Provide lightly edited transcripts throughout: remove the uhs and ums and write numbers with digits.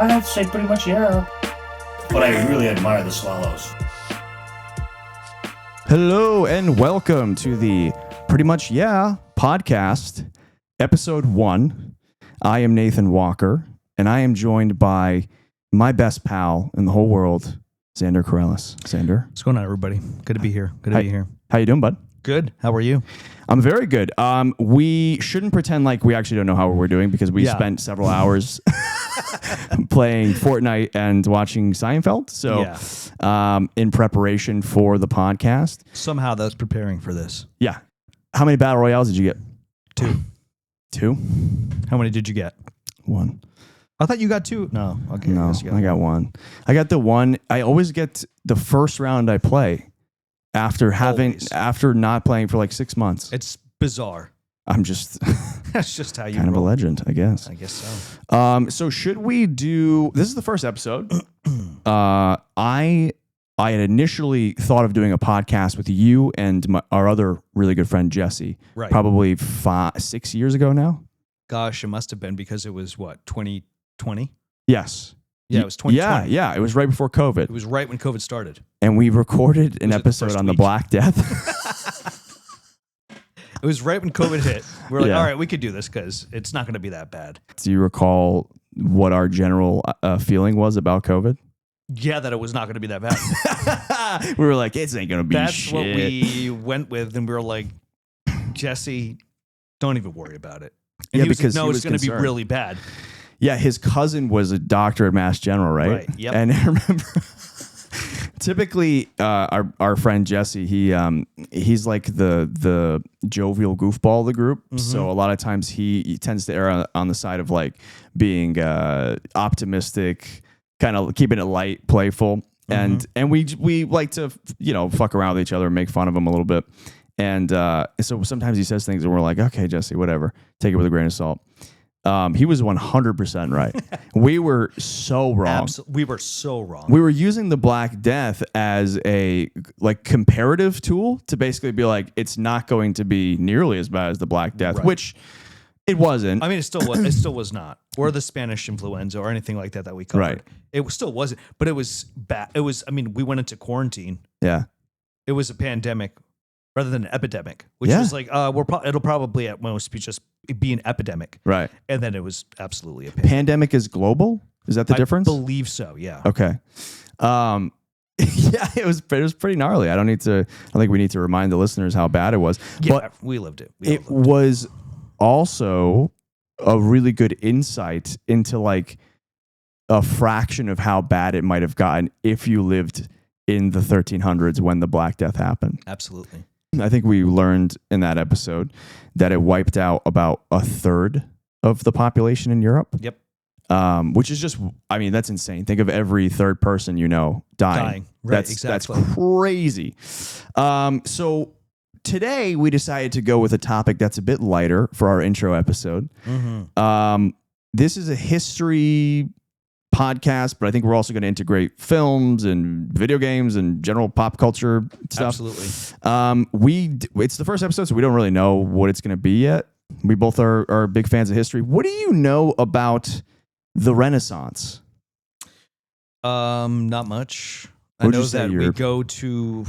I'd have to say pretty much yeah. But I really admire the swallows. Hello and welcome to the Pretty Much Yeah podcast, episode 1. I am Nathan Walker, and I am joined by my best pal in the whole world, Xander Corellis. Xander. What's going on, everybody? Good to be here. Good to be here. How you doing, bud? Good. How are you? I'm very good. We shouldn't pretend like we actually don't know how we're doing because we spent several hours playing Fortnite and watching Seinfeld. So in preparation for the podcast. Somehow that's preparing for this. Yeah. How many battle royales did you get? 2. How many did you get? 1. I thought you got 2. No. Okay. No, I got 1. I got the 1. I always get the first round I play after not playing for like 6 months. It's bizarre. I'm just That's just how you kind of a legend, I guess. I guess so. So should we do? This is the first episode. I had initially thought of doing a podcast with you and our other really good friend Jesse. Right. Probably 6 years ago now. Gosh, it must have been because it was what, 2020? Yes. Yeah, it was 2020. Yeah. It was right before COVID. It was right when COVID started. And we recorded an episode on the Black Death. It was right when COVID hit. We were like, all right, we could do this because it's not going to be that bad. Do you recall what our general feeling was about COVID? Yeah, that it was not going to be that bad. We were like, it ain't going to be shit. That's what we went with. And we were like, Jesse, don't even worry about it. And he was like, no, it's going to be really bad. Yeah, his cousin was a doctor at Mass General, right? Right, yep. And I remember typically our friend Jesse, he's like the jovial goofball of the group. Mm-hmm. So a lot of times he tends to err on the side of like being optimistic, kind of keeping it light, playful. Mm-hmm. And we like to, fuck around with each other and make fun of him a little bit. And so sometimes he says things and we're like, okay, Jesse, whatever. Take it with a grain of salt. He was 100% right. We were so wrong. We were so wrong. We were using the Black Death as a comparative tool to basically be like, it's not going to be nearly as bad as the Black Death, which it wasn't. I mean, it still was not, or the Spanish influenza or anything like that we covered. Right. It still wasn't, but it was bad. It was. I mean, we went into quarantine. Yeah. It was a pandemic rather than an epidemic, which was like, it'll probably at most be an epidemic. Right. And then it was absolutely a pandemic. Pandemic is global? Is that the difference? I believe so, yeah. Okay. Yeah, it was pretty gnarly. I don't think we need to remind the listeners how bad it was. Yeah, but we lived it. It was also a really good insight into like a fraction of how bad it might have gotten if you lived in the 1300s when the Black Death happened. Absolutely. I think we learned in that episode that it wiped out about a third of the population in Europe. Yep. Which is just, I mean, that's insane. Think of every third person dying. Right, That's crazy. So today we decided to go with a topic that's a bit lighter for our intro episode. Mm-hmm. This is a history podcast, but I think we're also going to integrate films and video games and general pop culture stuff. Absolutely. It's the first episode, so we don't really know what it's going to be yet. We both are big fans of history. What do you know about the Renaissance? Not much. I know that we go to,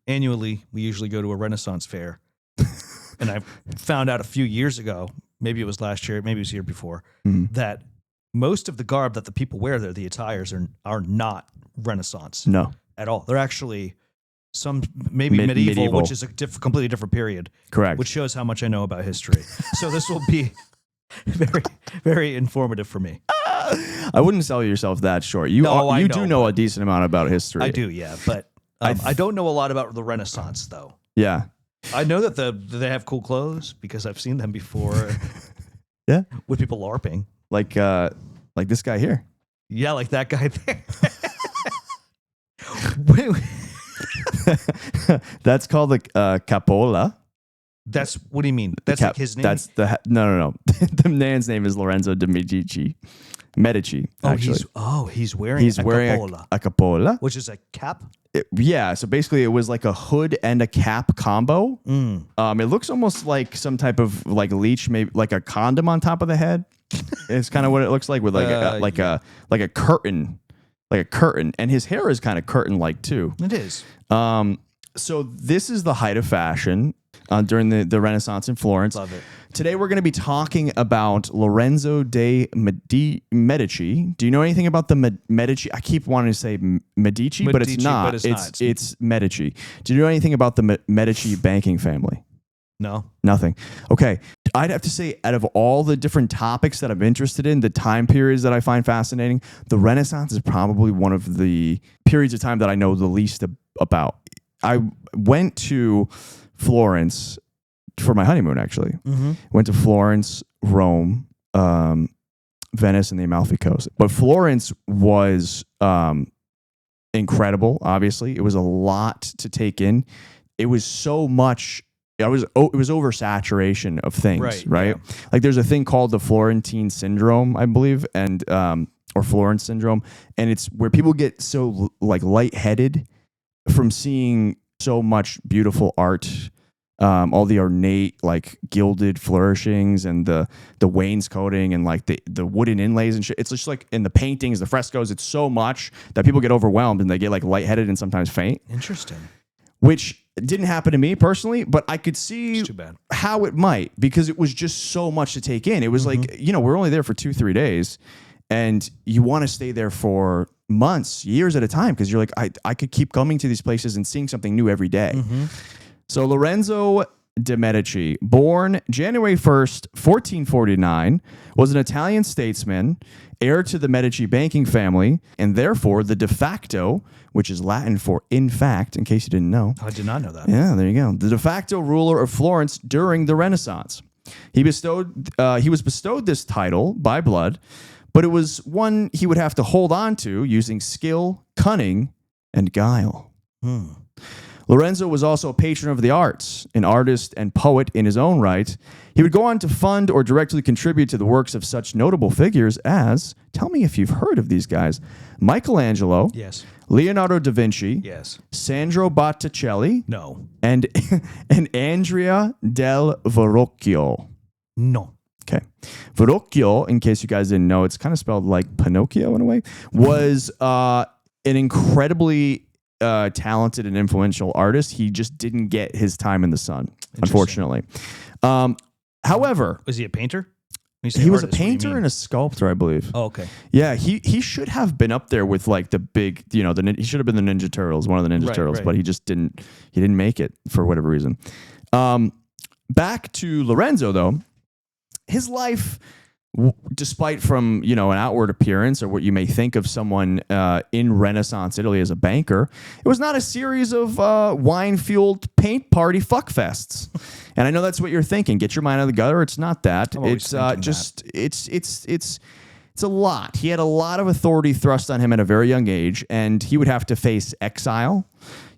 annually, we usually go to a Renaissance fair. And I found out a few years ago, maybe it was last year, maybe it was the year before, that most of the garb that the people wear there, the attires, are not Renaissance. No. At all. They're actually some medieval, which is a completely different period. Correct. Which shows how much I know about history. So this will be very, very informative for me. I wouldn't sell yourself that short. You do know a decent amount about history. I do, yeah. But I don't know a lot about the Renaissance, though. Yeah. I know that they have cool clothes because I've seen them before. Yeah. With people LARPing. Like this guy here. Yeah, like that guy there. That's called the capola. That's what do you mean? That's like his name. That's no. The man's name is Lorenzo de Medici. Actually. He's wearing a capola. A capola, which is a cap. Yeah, so basically it was like a hood and a cap combo. It looks almost like some type of like leech, maybe like a condom on top of the head. It's kind of what it looks like with like a curtain, and his hair is kind of curtain-like too. It is. So this is the height of fashion during the Renaissance in Florence. Love it. Today we're going to be talking about Lorenzo de Medici. Do you know anything about the Medici? I keep wanting to say Medici, but it's not. It's Medici. Do you know anything about the Medici banking family? No. Nothing. Okay. I'd have to say, out of all the different topics that I'm interested in, the time periods that I find fascinating, the Renaissance is probably one of the periods of time that I know the least about. I went to Florence for my honeymoon, actually. Mm-hmm. Went to Florence, Rome, Venice, and the Amalfi Coast. But Florence was incredible, obviously. It was a lot to take in. It was so much... It was oversaturation of things, right? Yeah. Like there's a thing called the Florentine syndrome, I believe, and or Florence syndrome, and it's where people get so like lightheaded from seeing so much beautiful art, all the ornate like gilded flourishings and the wainscoting and like the wooden inlays and shit. It's just like in the paintings, the frescoes. It's so much that people get overwhelmed and they get like lightheaded and sometimes faint. Interesting. Which didn't happen to me personally, but I could see how it might, because it was just so much to take in. It was like, we're only there for 2-3 days, and you want to stay there for months, years at a time, because you're like, I could keep coming to these places and seeing something new every day. Mm-hmm. So Lorenzo de Medici, born January 1st, 1449, was an Italian statesman, heir to the Medici banking family, and therefore the de facto, which is Latin for in fact, in case you didn't know. I did not know that. Yeah, there you go. The de facto ruler of Florence during the Renaissance. He was bestowed this title by blood, but it was one he would have to hold on to using skill, cunning, and guile. Lorenzo was also a patron of the arts, an artist and poet in his own right. He would go on to fund or directly contribute to the works of such notable figures as, tell me if you've heard of these guys, Michelangelo, yes, Leonardo da Vinci, yes, Sandro Botticelli, no, and Andrea del Verrocchio. No. Okay. Verrocchio, in case you guys didn't know, it's kind of spelled like Pinocchio in a way, was an incredibly talented and influential artist. He just didn't get his time in the sun, unfortunately. However, was he a painter? He was a painter and a sculptor, I believe. Oh, okay. Yeah, he should have been up there with like the big, he should have been the Ninja Turtles, one of the Ninja Turtles, but he just didn't make it for whatever reason. Back to Lorenzo though, his life, despite from an outward appearance or what you may think of someone in Renaissance Italy as a banker, it was not a series of wine-fueled paint party fuckfests. And I know that's what you're thinking. Get your mind out of the gutter. It's not that. It's it's a lot. He had a lot of authority thrust on him at a very young age, and he would have to face exile.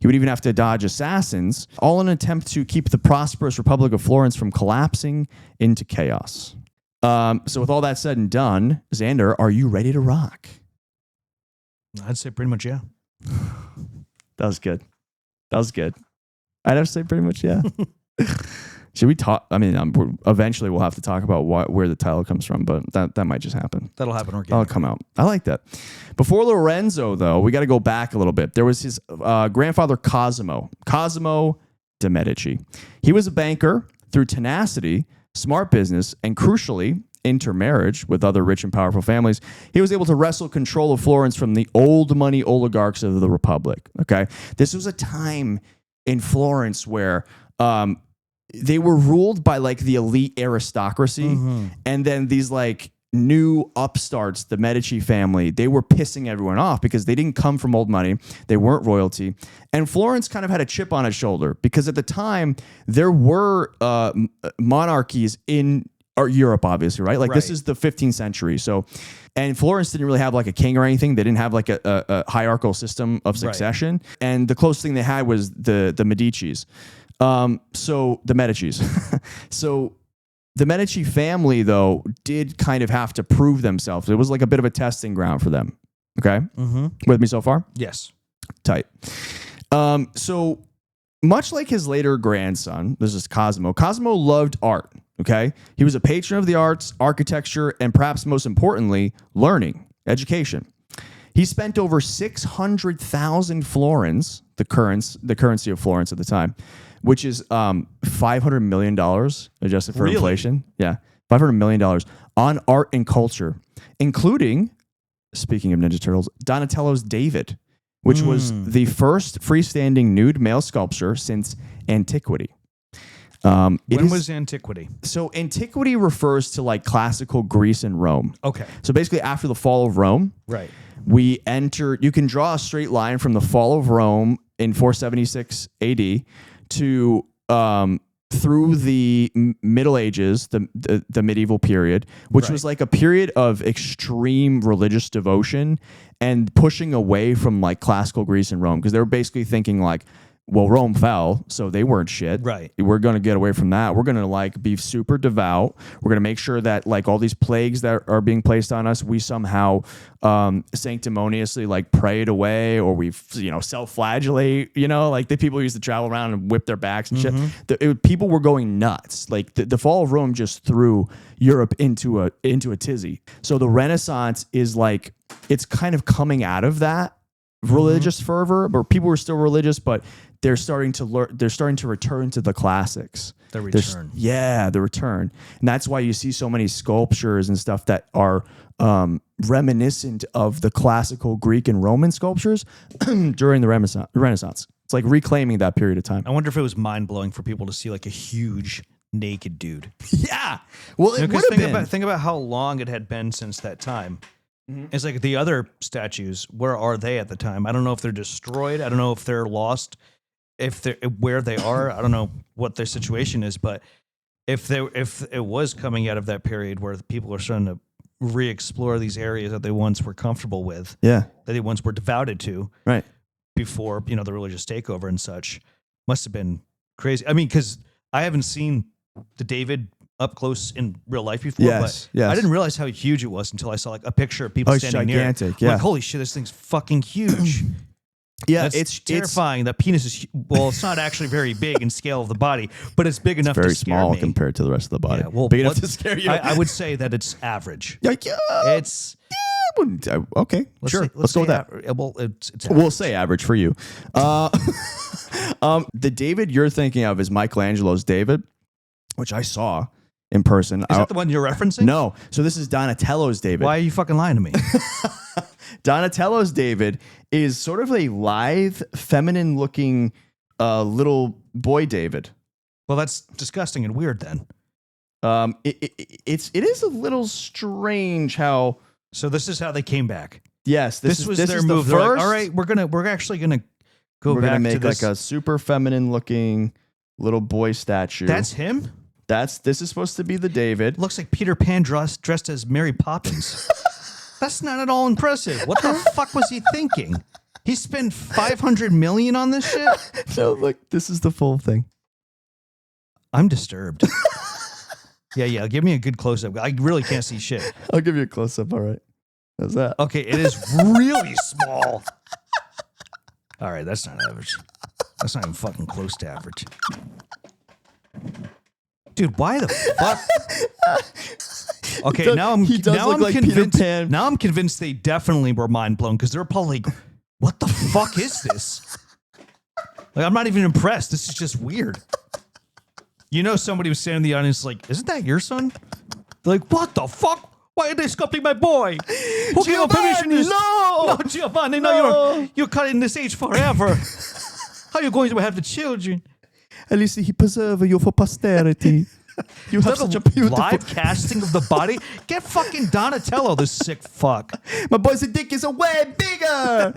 He would even have to dodge assassins, all in an attempt to keep the prosperous Republic of Florence from collapsing into chaos. So with all that said and done, Xander, are you ready to rock? I'd say pretty much, yeah. That was good. I'd have to say pretty much, yeah. Should we talk? I mean, eventually we'll have to talk about where the title comes from, but that might just happen. That'll happen organically. That'll come out. I like that. Before Lorenzo, though, we got to go back a little bit. There was his grandfather, Cosimo de Medici. He was a banker through tenacity, smart business, and crucially, intermarriage with other rich and powerful families. He was able to wrestle control of Florence from the old money oligarchs of the Republic. Okay, this was a time in Florence where they were ruled by like the elite aristocracy, and then these like new upstarts, the Medici family, they were pissing everyone off because they didn't come from old money. They weren't royalty. And Florence kind of had a chip on its shoulder because at the time there were monarchies in Europe, obviously, right? Like this is the 15th century. So, and Florence didn't really have like a king or anything. They didn't have like a hierarchical system of succession. Right. And the closest thing they had was the Medicis. So the Medicis. So the Medici family, though, did kind of have to prove themselves. It was like a bit of a testing ground for them. Okay? With me so far? Yes. Tight. So much like his later grandson, this is Cosimo. Cosimo loved art. Okay. He was a patron of the arts, architecture, and perhaps most importantly, learning, education. He spent over 600,000 florins, the currency of Florence at the time, which is $500 million adjusted for inflation. Yeah. $500 million on art and culture, including, speaking of Ninja Turtles, Donatello's David, which was the first freestanding nude male sculpture since antiquity. When was antiquity? So antiquity refers to like classical Greece and Rome. Okay. So basically after the fall of Rome, right, we enter, you can draw a straight line from the fall of Rome in 476 AD to through the Middle Ages, the medieval period, which was like a period of extreme religious devotion and pushing away from like classical Greece and Rome, because they were basically thinking like, well, Rome fell, so they weren't shit. Right. We're going to get away from that. We're going to like be super devout. We're going to make sure that like all these plagues that are being placed on us, we somehow sanctimoniously like pray it away, or we self-flagellate. Like the people used to travel around and whip their backs and shit. People were going nuts. Like the fall of Rome just threw Europe into a tizzy. So the Renaissance is like, it's kind of coming out of that religious fervor, but people were still religious, but they're starting to learn. They're starting to return to the classics. The return. The return, and that's why you see so many sculptures and stuff that are reminiscent of the classical Greek and Roman sculptures during the Renaissance. It's like reclaiming that period of time. I wonder if it was mind blowing for people to see like a huge naked dude. Yeah, well, it would have been. Think about how long it had been since that time. It's like the other statues. Where are they at the time? I don't know if they're destroyed. I don't know if they're lost. If they're where they are, I don't know what their situation is. But if it was coming out of that period where the people are starting to re-explore these areas that they once were comfortable with, that they once were devoted to, right before the religious takeover and such, must have been crazy. I mean, because I haven't seen the David up close in real life before, but I didn't realize how huge it was until I saw like a picture of people standing gigantic, near it. Like, holy shit, this thing's fucking huge. It's terrifying. That penis is, it's not actually very big in scale of the body, but it's big enough to scare me. Very small compared to the rest of the body. Yeah, well, big enough to scare you. I would say that it's average. It's... okay, sure. Let's go with that. It's we'll say average for you. The David you're thinking of is Michelangelo's David, which I saw in person. Is that the one you're referencing? No. So this is Donatello's David. Why are you fucking lying to me? Donatello's David is sort of a lithe, feminine-looking little boy David. Well, that's disgusting and weird then. It is a little strange how... So this is how they came back. Yes, this was their move. The first, like, all right, we're actually gonna go we're back gonna make to this. like a super feminine looking little boy statue. That's him? This is supposed to be the David. Looks like Peter Pan dressed as Mary Poppins. That's not at all impressive. What the fuck was he thinking? He spent $500 million on this shit? No, look, this is the full thing. I'm disturbed. Yeah. Give me a good close-up. I really can't see shit. I'll give you a close-up, all right. How's that? Okay, it is really small. All right, that's not average. That's not even fucking close to average. Dude, why the fuck? Okay, now I'm convinced. Now I'm convinced they definitely were mind blown, because they're probably like, "What the fuck is this?" Like, I'm not even impressed. This is just weird. Somebody was standing in the audience like, "Isn't that your son?" They're like, "What the fuck? Why are they sculpting my boy? Who gave permission? No, Giovanni, no, you're cutting this age forever. How are you going to have the children?" At least he preserve you for posterity. You have such a beautiful live casting of the body. Get fucking Donatello, this sick fuck. My boy's dick is way bigger.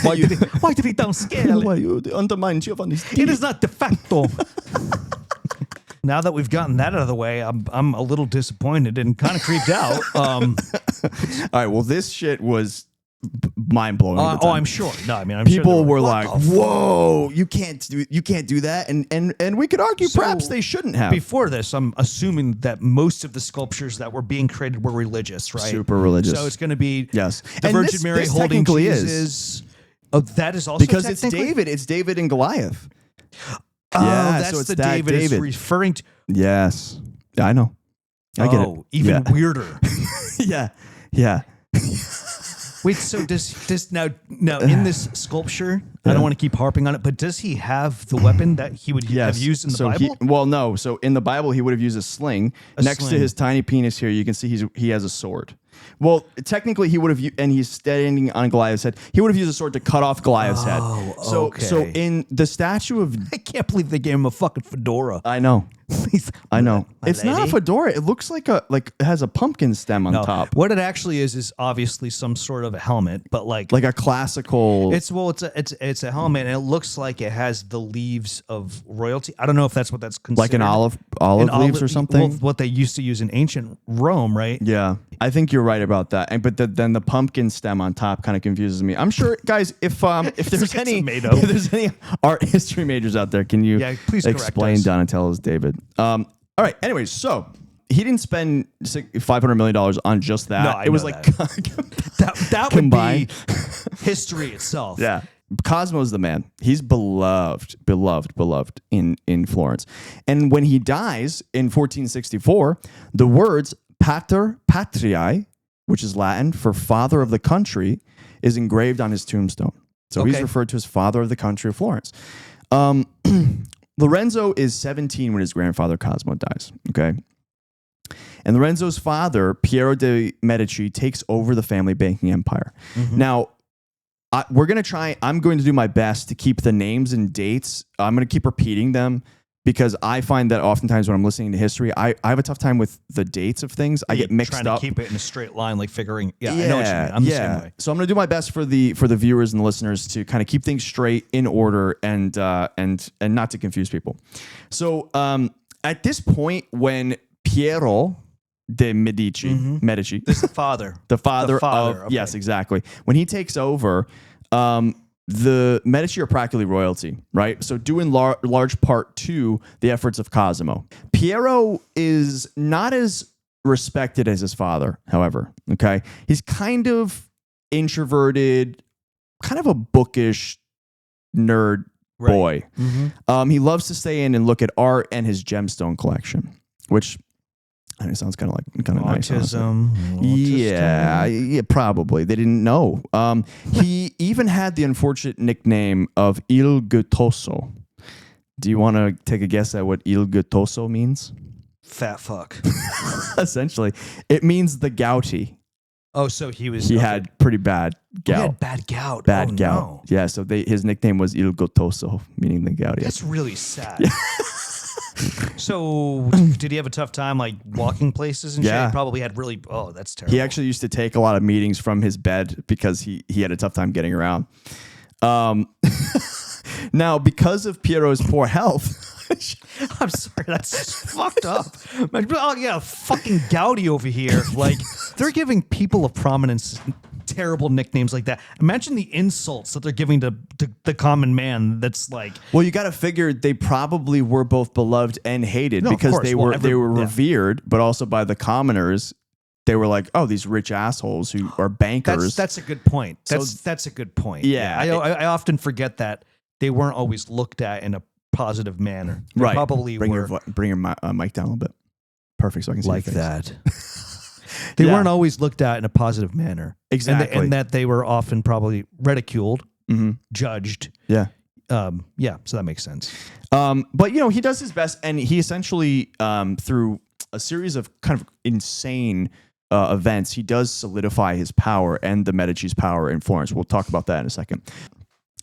Why did he downscale? Why you undermine Giovanni's dick? It is not de facto. Now that we've gotten that out of the way, I'm a little disappointed and kind of creeped out. All right, well, this shit was mind blowing. I'm sure. No, I mean, people were like, "Whoa, you can't do that," and we could argue perhaps they shouldn't have. Before this, I'm assuming that most of the sculptures that were being created were religious, right? Super religious. So it's going to be the Virgin Mary holding Jesus. Oh, that is also because it's David. It's David and Goliath. Yeah, that's so it's the that David is David. referring to. Yes. I know. I get it. Even Yeah. weirder. Yeah. Wait, so does now in this sculpture, I don't want to keep harping on it, but does he have the weapon that he would have used in the Bible? No. So in the Bible, he would have used a sling. Next to his tiny penis here, you can see he has a sword. Well, technically, he would have, and he's standing on Goliath's head. He would have used a sword to cut off Goliath's head. So in the statue of, I can't believe they gave him a fucking fedora. I know. I know. It's lady? not a fedora. It looks like it has a pumpkin stem on top. What it actually is obviously some sort of a helmet, but like a classical. It's a helmet, and it looks like it has the leaves of royalty. I don't know if that's what that's considered. Like an olive leaves or something. Well, what they used to use in ancient Rome, right? Yeah, I think you're right about that. But then the pumpkin stem on top kind of confuses me. I'm sure, guys, if there's any art history majors out there, can you please explain Donatello's David? All right. Anyways, so he didn't spend $500 million on just that. No, it was like that would be history itself. Yeah. Cosmo's the man. He's beloved in Florence. And when he dies in 1464, the words Pater Patriae, which is Latin for father of the country, is engraved on his tombstone. So he's referred to as father of the country of Florence. Lorenzo is 17 when his grandfather Cosmo dies. Okay. And Lorenzo's father, Piero de Medici, takes over the family banking empire. Mm-hmm. Now, I'm going to do my best to keep the names and dates. I'm going to keep repeating them because I find that oftentimes when I'm listening to history, I have a tough time with the dates of things. I get mixed up. Trying to keep it in a straight line, like figuring, I know what you mean. I'm the same way. So I'm going to do my best for the viewers and the listeners to kind of keep things straight in order and not to confuse people. So at this point, when Piero de Medici, this is the father. The father of, okay. Yes, exactly. When he takes over, the Medici are practically royalty, right? So due in large part to the efforts of Cosimo. Piero is not as respected as his father, however, okay? He's kind of introverted, kind of a bookish nerd boy. Mm-hmm. He loves to stay in and look at art and his gemstone collection, which I know it sounds kind of nice. Autism. Yeah, probably. They didn't know. He even had the unfortunate nickname of Il Guttoso. Do you want to take a guess at what Il Guttoso means? Fat fuck. Essentially, it means the gouty. Oh, so he had pretty bad gout. He had bad gout. Bad gout. No. Yeah, so his nickname was Il Guttoso, meaning the gouty. That's really sad. Yeah. So, did he have a tough time like walking places and shit? He probably had really. Oh, that's terrible. He actually used to take a lot of meetings from his bed because he had a tough time getting around. Now, because of Piero's poor health, I'm sorry, that's fucked up. Oh yeah, fucking Gouty over here. Like they're giving people of prominence terrible nicknames like that. Imagine the insults that they're giving to the common man. That's like, well, you got to figure they probably were both beloved and hated because they were revered, but also by the commoners. They were like, oh, these rich assholes who are bankers. That's a good point. That's a good point. Yeah, I often forget that they weren't always looked at in a positive manner. They right. Probably bring were. Your mic down a little bit. Perfect. So I can see like that. They weren't always looked at in a positive manner. Exactly. And that they were often probably ridiculed, judged. Yeah. So that makes sense. But, he does his best. And he essentially, through a series of kind of insane events, he does solidify his power and the Medici's power in Florence. We'll talk about that in a second.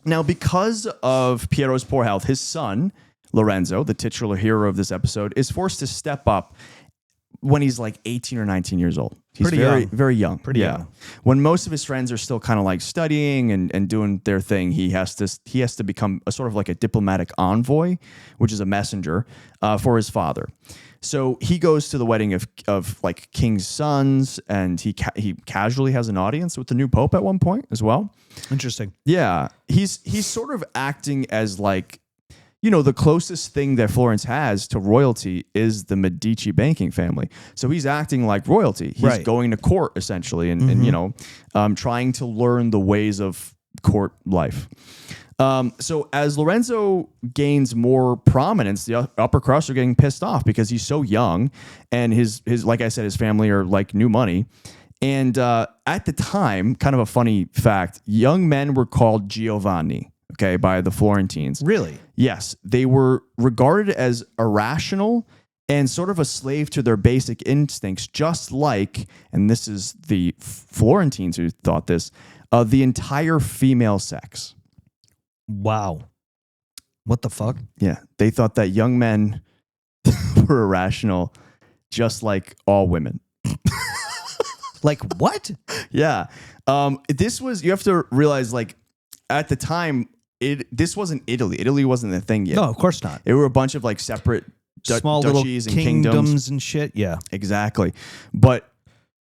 Now, because of Piero's poor health, his son, Lorenzo, the titular hero of this episode, is forced to step up when he's like 18 or 19 years old. He's very young. Pretty young. When most of his friends are still kind of like studying and doing their thing, he has to become a sort of like a diplomatic envoy, which is a messenger for his father. So he goes to the wedding of like king's sons, and he casually has an audience with the new pope at one point as well. Interesting. Yeah, he's sort of acting as like, the closest thing that Florence has to royalty is the Medici banking family. So he's acting like royalty. He's going to court essentially, and trying to learn the ways of court life. So as Lorenzo gains more prominence, the upper crust are getting pissed off because he's so young, and his like I said, his family are like new money. And at the time, kind of a funny fact, young men were called Giovanni, okay, by the Florentines. Really? Yes, they were regarded as irrational and sort of a slave to their basic instincts, just like, and this is the Florentines who thought this, the entire female sex. Wow. What the fuck? Yeah, they thought that young men were irrational, just like all women. Like what? Yeah. This was, you have to realize, like, at the time, this wasn't Italy. Italy wasn't a thing yet. No, of course not. There were a bunch of like separate small duchies little and kingdoms and shit. Yeah. Exactly. But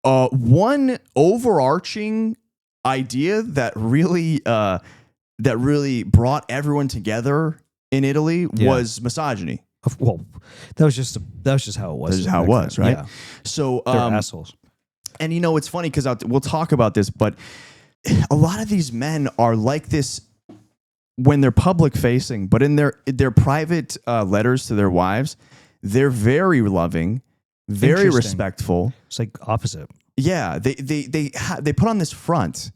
one overarching idea that really brought everyone together in Italy was misogyny. Well, that was just how it was. That's just how it was, right? Yeah. So they're assholes. And it's funny because we'll talk about this, but a lot of these men are like this when they're public facing, but in their private letters to their wives, they're very loving, very respectful. It's like opposite. Yeah, they put on this front,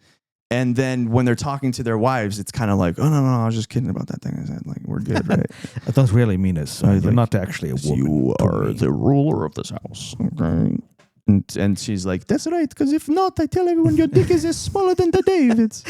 and then when they're talking to their wives, it's kind of like, oh no, I was just kidding about that thing. I said, like, we're good, right? I don't really mean it. So you're not actually a woman. You are the ruler of this house, okay? And she's like, that's right, because if not, I tell everyone your dick is as smaller than the David's.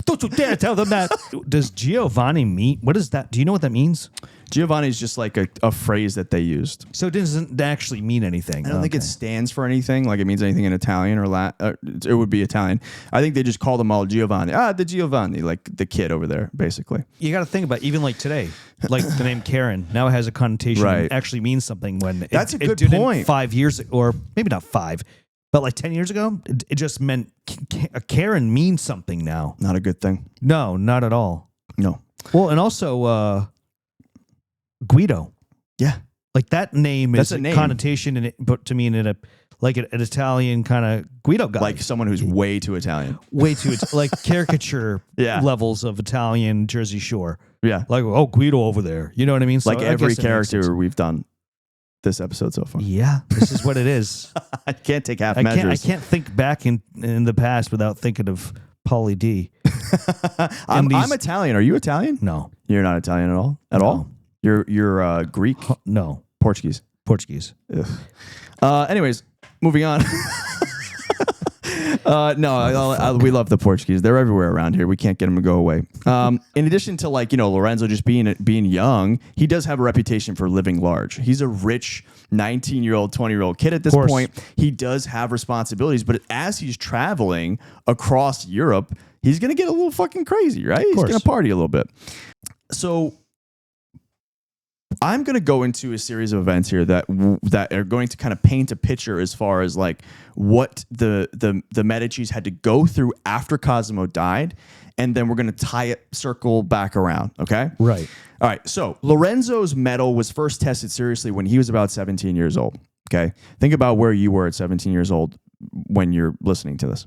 Don't you dare tell them that. Does Giovanni mean, what is that? Do you know what that means? Giovanni is just like a phrase that they used. So it doesn't actually mean anything. I don't think it stands for anything, like it means anything in Italian or Latin. It would be Italian. I think they just call them all Giovanni. The Giovanni, like the kid over there, basically. You got to think about, even like today, like the name Karen now has a connotation and actually means something when that's a good didn't point. 5 years, or maybe not 5, but like 10 years ago, it just meant a Karen means something now. Not a good thing. No, not at all. No. Well, and also Guido. Yeah. Like that name That's is a name. connotation in it, but to me in an Italian kind of Guido guy. Like someone who's way too Italian. Way too, like caricature Yeah. levels of Italian Jersey Shore. Yeah. Like, oh, Guido over there. You know what I mean? So like I every guess it makes sense. character we've done this episode so far. Yeah, this is what it is. I can't take half measures. I can't think back in the past without thinking of Pauly D. I'm Italian. Are you Italian? No. You're not Italian at all? At all? You're Greek? No. Portuguese. Anyways, moving on. We love the Portuguese. They're everywhere around here. We can't get them to go away. In addition to Lorenzo just being young, he does have a reputation for living large. He's a rich 19-year-old, 20-year-old kid at this point. He does have responsibilities, but as he's traveling across Europe, he's going to get a little fucking crazy, right? He's going to party a little bit. So I'm going to go into a series of events here that are going to kind of paint a picture as far as like what the Medicis had to go through after Cosimo died, and then we're going to circle back around, okay? Right. All right, so Lorenzo's mettle was first tested seriously when he was about 17 years old, okay? Think about where you were at 17 years old when you're listening to this.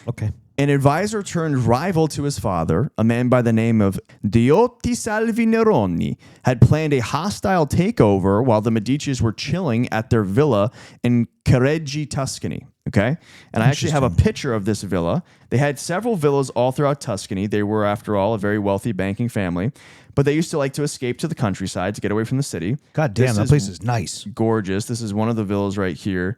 Okay. An advisor turned rival to his father, a man by the name of Diotti Salvi Neroni, had planned a hostile takeover while the Medicis were chilling at their villa in Careggi, Tuscany. Okay? And I actually have a picture of this villa. They had several villas all throughout Tuscany. They were, after all, a very wealthy banking family. But they used to like to escape to the countryside to get away from the city. God damn, that place is nice. Gorgeous. This is one of the villas right here.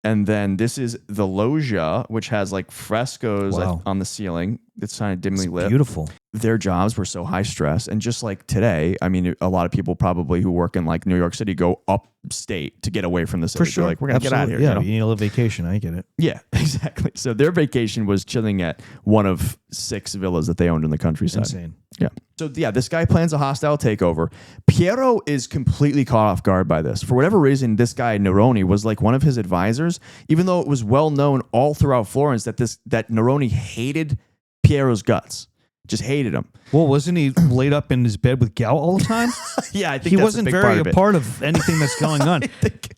And then this is the loggia, which has like frescoes on the ceiling. It's kind of dimly lit. Beautiful. Their jobs were so high stress. And just like today, I mean, a lot of people probably who work in like New York City go upstate to get away from the city. For sure. They're like, we're going to get out of here. Yeah, you need a little vacation. I get it. Yeah, exactly. So their vacation was chilling at one of 6 villas that they owned in the countryside. Insane. Yeah. So yeah, this guy plans a hostile takeover. Piero is completely caught off guard by this. For whatever reason, this guy Neroni was like one of his advisors, even though it was well known all throughout Florence that Neroni hated Piero's guts. Just hated him. Well, wasn't he laid up in his bed with gout all the time? Yeah, I think he that's wasn't a big very part a part of anything that's going on.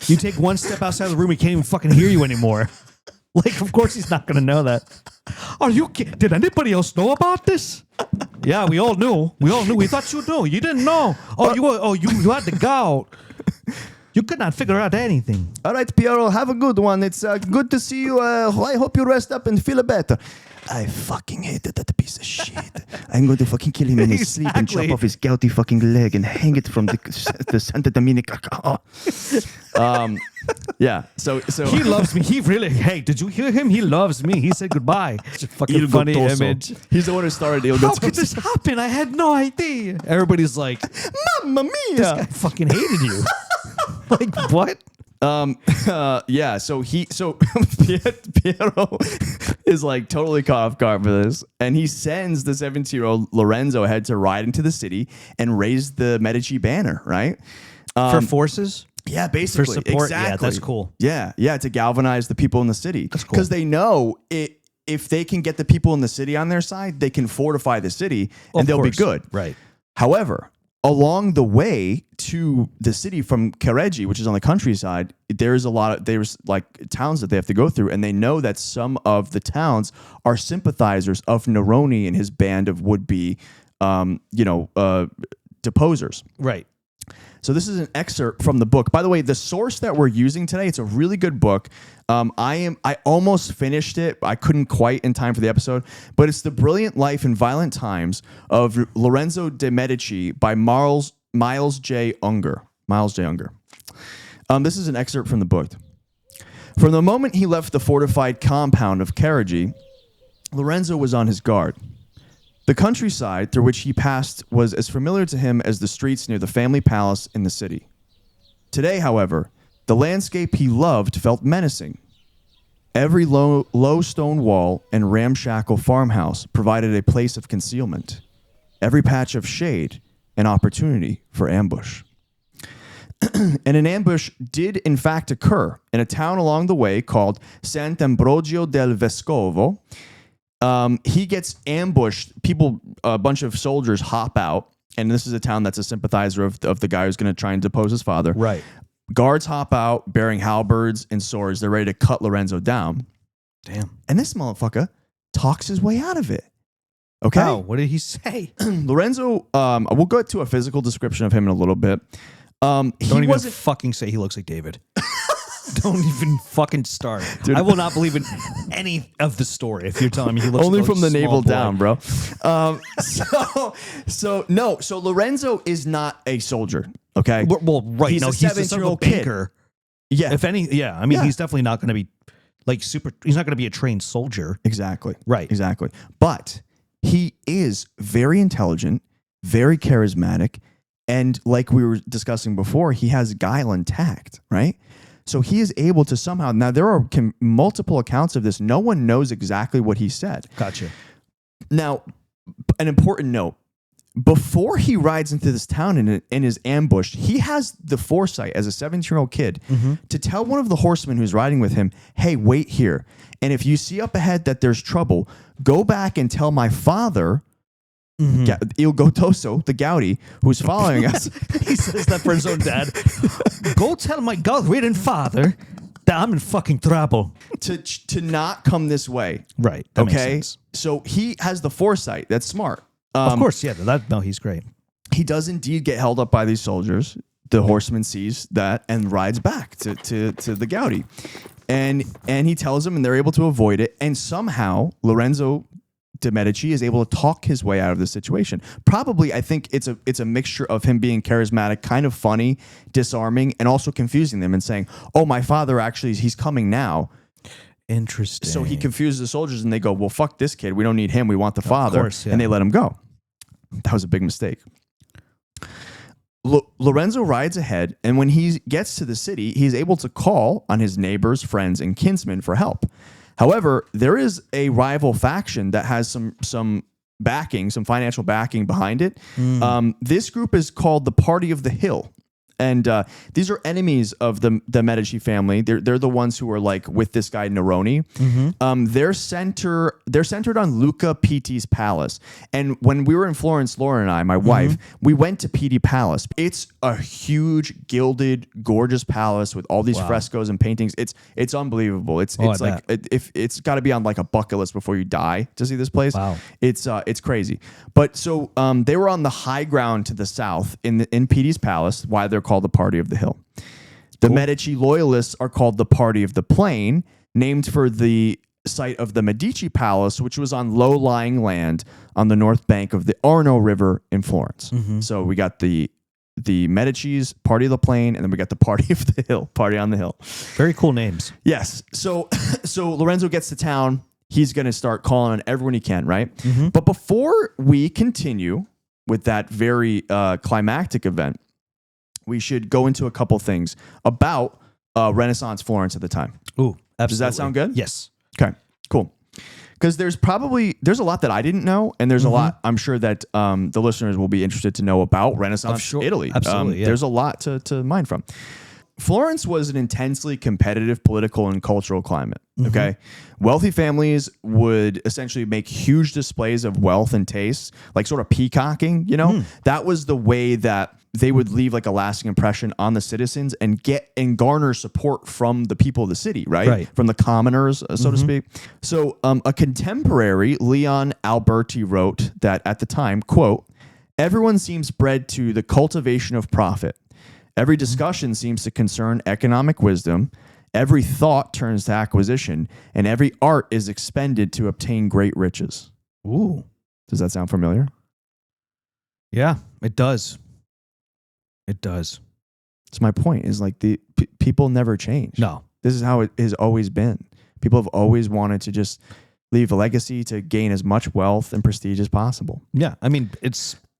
You take one step outside of the room, he can't even fucking hear you anymore. Like, of course he's not going to know that. Are you kidding? Did anybody else know about this? Yeah, we all knew. We thought you knew. You didn't know. You had the gout. You could not figure out anything. All right, Piero, have a good one. It's good to see you. I hope you rest up and feel better. I fucking hated that piece of shit. I'm going to fucking kill him in his sleep and chop off his gouty fucking leg and hang it from the Santa Dominica. Yeah. So he loves me. He really. Hey, did you hear him? He loves me. He said goodbye. It's a fucking funny image. He's the one who started Il How Gotoso. could this happen? I had no idea. Everybody's like, Mamma this guy mia. fucking hated you. Like what? Yeah, so Piero is like totally caught off guard for this, and he sends the 17-year-old Lorenzo ahead to ride into the city and raise the Medici banner, right? For forces? Yeah, basically. For support? Exactly. Yeah, that's cool. Yeah, to galvanize the people in the city. That's cool. Because they know if they can get the people in the city on their side, they can fortify the city and they'll be good. Right. However, along the way to the city from Careggi, which is on the countryside, there's like towns that they have to go through, and they know that some of the towns are sympathizers of Neroni and his band of would-be, deposers. Right. So this is an excerpt from the book. By the way, the source that we're using today, it's a really good book. I almost finished it. I couldn't quite in time for the episode, but it's The Brilliant Life and Violent Times of Lorenzo de Medici by Miles J. Unger. This is an excerpt from the book. From the moment he left the fortified compound of Careggi, Lorenzo was on his guard. The countryside through which he passed was as familiar to him as the streets near the family palace in the city. Today, however, the landscape he loved felt menacing. Every low stone wall and ramshackle farmhouse provided a place of concealment. Every patch of shade an opportunity for ambush. And an ambush did in fact occur in a town along the way called Sant'Ambrogio del Vescovo. He gets ambushed. A bunch of soldiers hop out, and this is a town that's a sympathizer of the guy who's going to try and depose his father. Right. Guards hop out bearing halberds and swords. They're ready to cut Lorenzo down. Damn. And this motherfucker talks his way out of it. Okay. Wow. What did he say? Lorenzo, we'll go to a physical description of him in a little bit. Don't even fucking say he looks like David. Don't even fucking start. Dude. I will not believe in any of the story if you're telling me he looks only like a from the navel boy. down, bro. So Lorenzo is not a soldier. Okay. Well, right. He's no, a he's the 7-year-old banker. Kid. Yeah. If any, yeah. I mean, he's definitely not going to be like super. He's not going to be a trained soldier. Exactly. Right. Exactly. But he is very intelligent, very charismatic, and like we were discussing before, he has guile and tact. Right. So he is able to somehow. Now there are multiple accounts of this. No one knows exactly what he said. Gotcha. Now, an important note. Before he rides into this town and is ambushed, he has the foresight as a 17-year-old kid to tell one of the horsemen who's riding with him, hey, wait here. And if you see up ahead that there's trouble, go back and tell my father, Il Gotoso, the Gouty, who's following us. He says that for his own dad. Go tell my God-ridden father that I'm in fucking trouble. To not come this way. Right. That makes sense. So he has the foresight. That's smart. Of course, yeah. No, he's great. He does indeed get held up by these soldiers. The horseman sees that and rides back to the Gouty. And he tells them, and they're able to avoid it. And somehow, Lorenzo de Medici is able to talk his way out of the situation. Probably, I think it's a mixture of him being charismatic, kind of funny, disarming, and also confusing them and saying, oh, my father actually, he's coming now. Interesting. So he confuses the soldiers and they go, well, fuck this kid. We don't need him. We want the father. Of course, yeah. And they let him go. That was a big mistake. Lorenzo rides ahead, and when he gets to the city, he's able to call on his neighbors, friends, and kinsmen for help. However, there is a rival faction that has some backing, some financial backing behind it. This group is called the Party of the Hill, And these are enemies of the Medici family. They're the ones who are like with this guy Neroni. They're centered on Luca Pitti's palace. And when we were in Florence, Lauren and I, my wife, we went to Pitti Palace. It's a huge, gilded, gorgeous palace with all these frescoes and paintings. It's unbelievable. It's like it's got to be on like a bucket list before you die to see this place. Wow. It's crazy. But so they were on the high ground to the south in Pitti's palace. Why they're called the Party of the Hill. The Medici loyalists are called the Party of the Plain, named for the site of the Medici Palace, which was on low-lying land on the north bank of the Arno River in Florence. So we got the Medici's, Party of the Plain, and then we got the Party of the Hill, Party on the Hill. Very cool names. Yes. So Lorenzo gets to town. He's going to start calling on everyone he can, right? But before we continue with that very climactic event, we should go into a couple things about Renaissance Florence at the time. Ooh, absolutely. Does that sound good? Yes. Okay, cool. Because there's a lot that I didn't know, and there's a lot I'm sure that the listeners will be interested to know about Renaissance Italy. Absolutely, There's a lot to mine from. Florence was an intensely competitive political and cultural climate. Okay, wealthy families would essentially make huge displays of wealth and taste, like sort of peacocking. That was the way that they would leave like a lasting impression on the citizens and garner support from the people of the city, right? From the commoners, so to speak. So a contemporary, Leon Alberti, wrote that at the time, quote, "Everyone seems bred to the cultivation of profit. Every discussion seems to concern economic wisdom. Every thought turns to acquisition, and every art is expended to obtain great riches." Ooh. Does that sound familiar? Yeah, it does. It does. It's my point is like the people never change. No. This is how it has always been. People have always wanted to just leave a legacy to gain as much wealth and prestige as possible. Yeah. I mean, it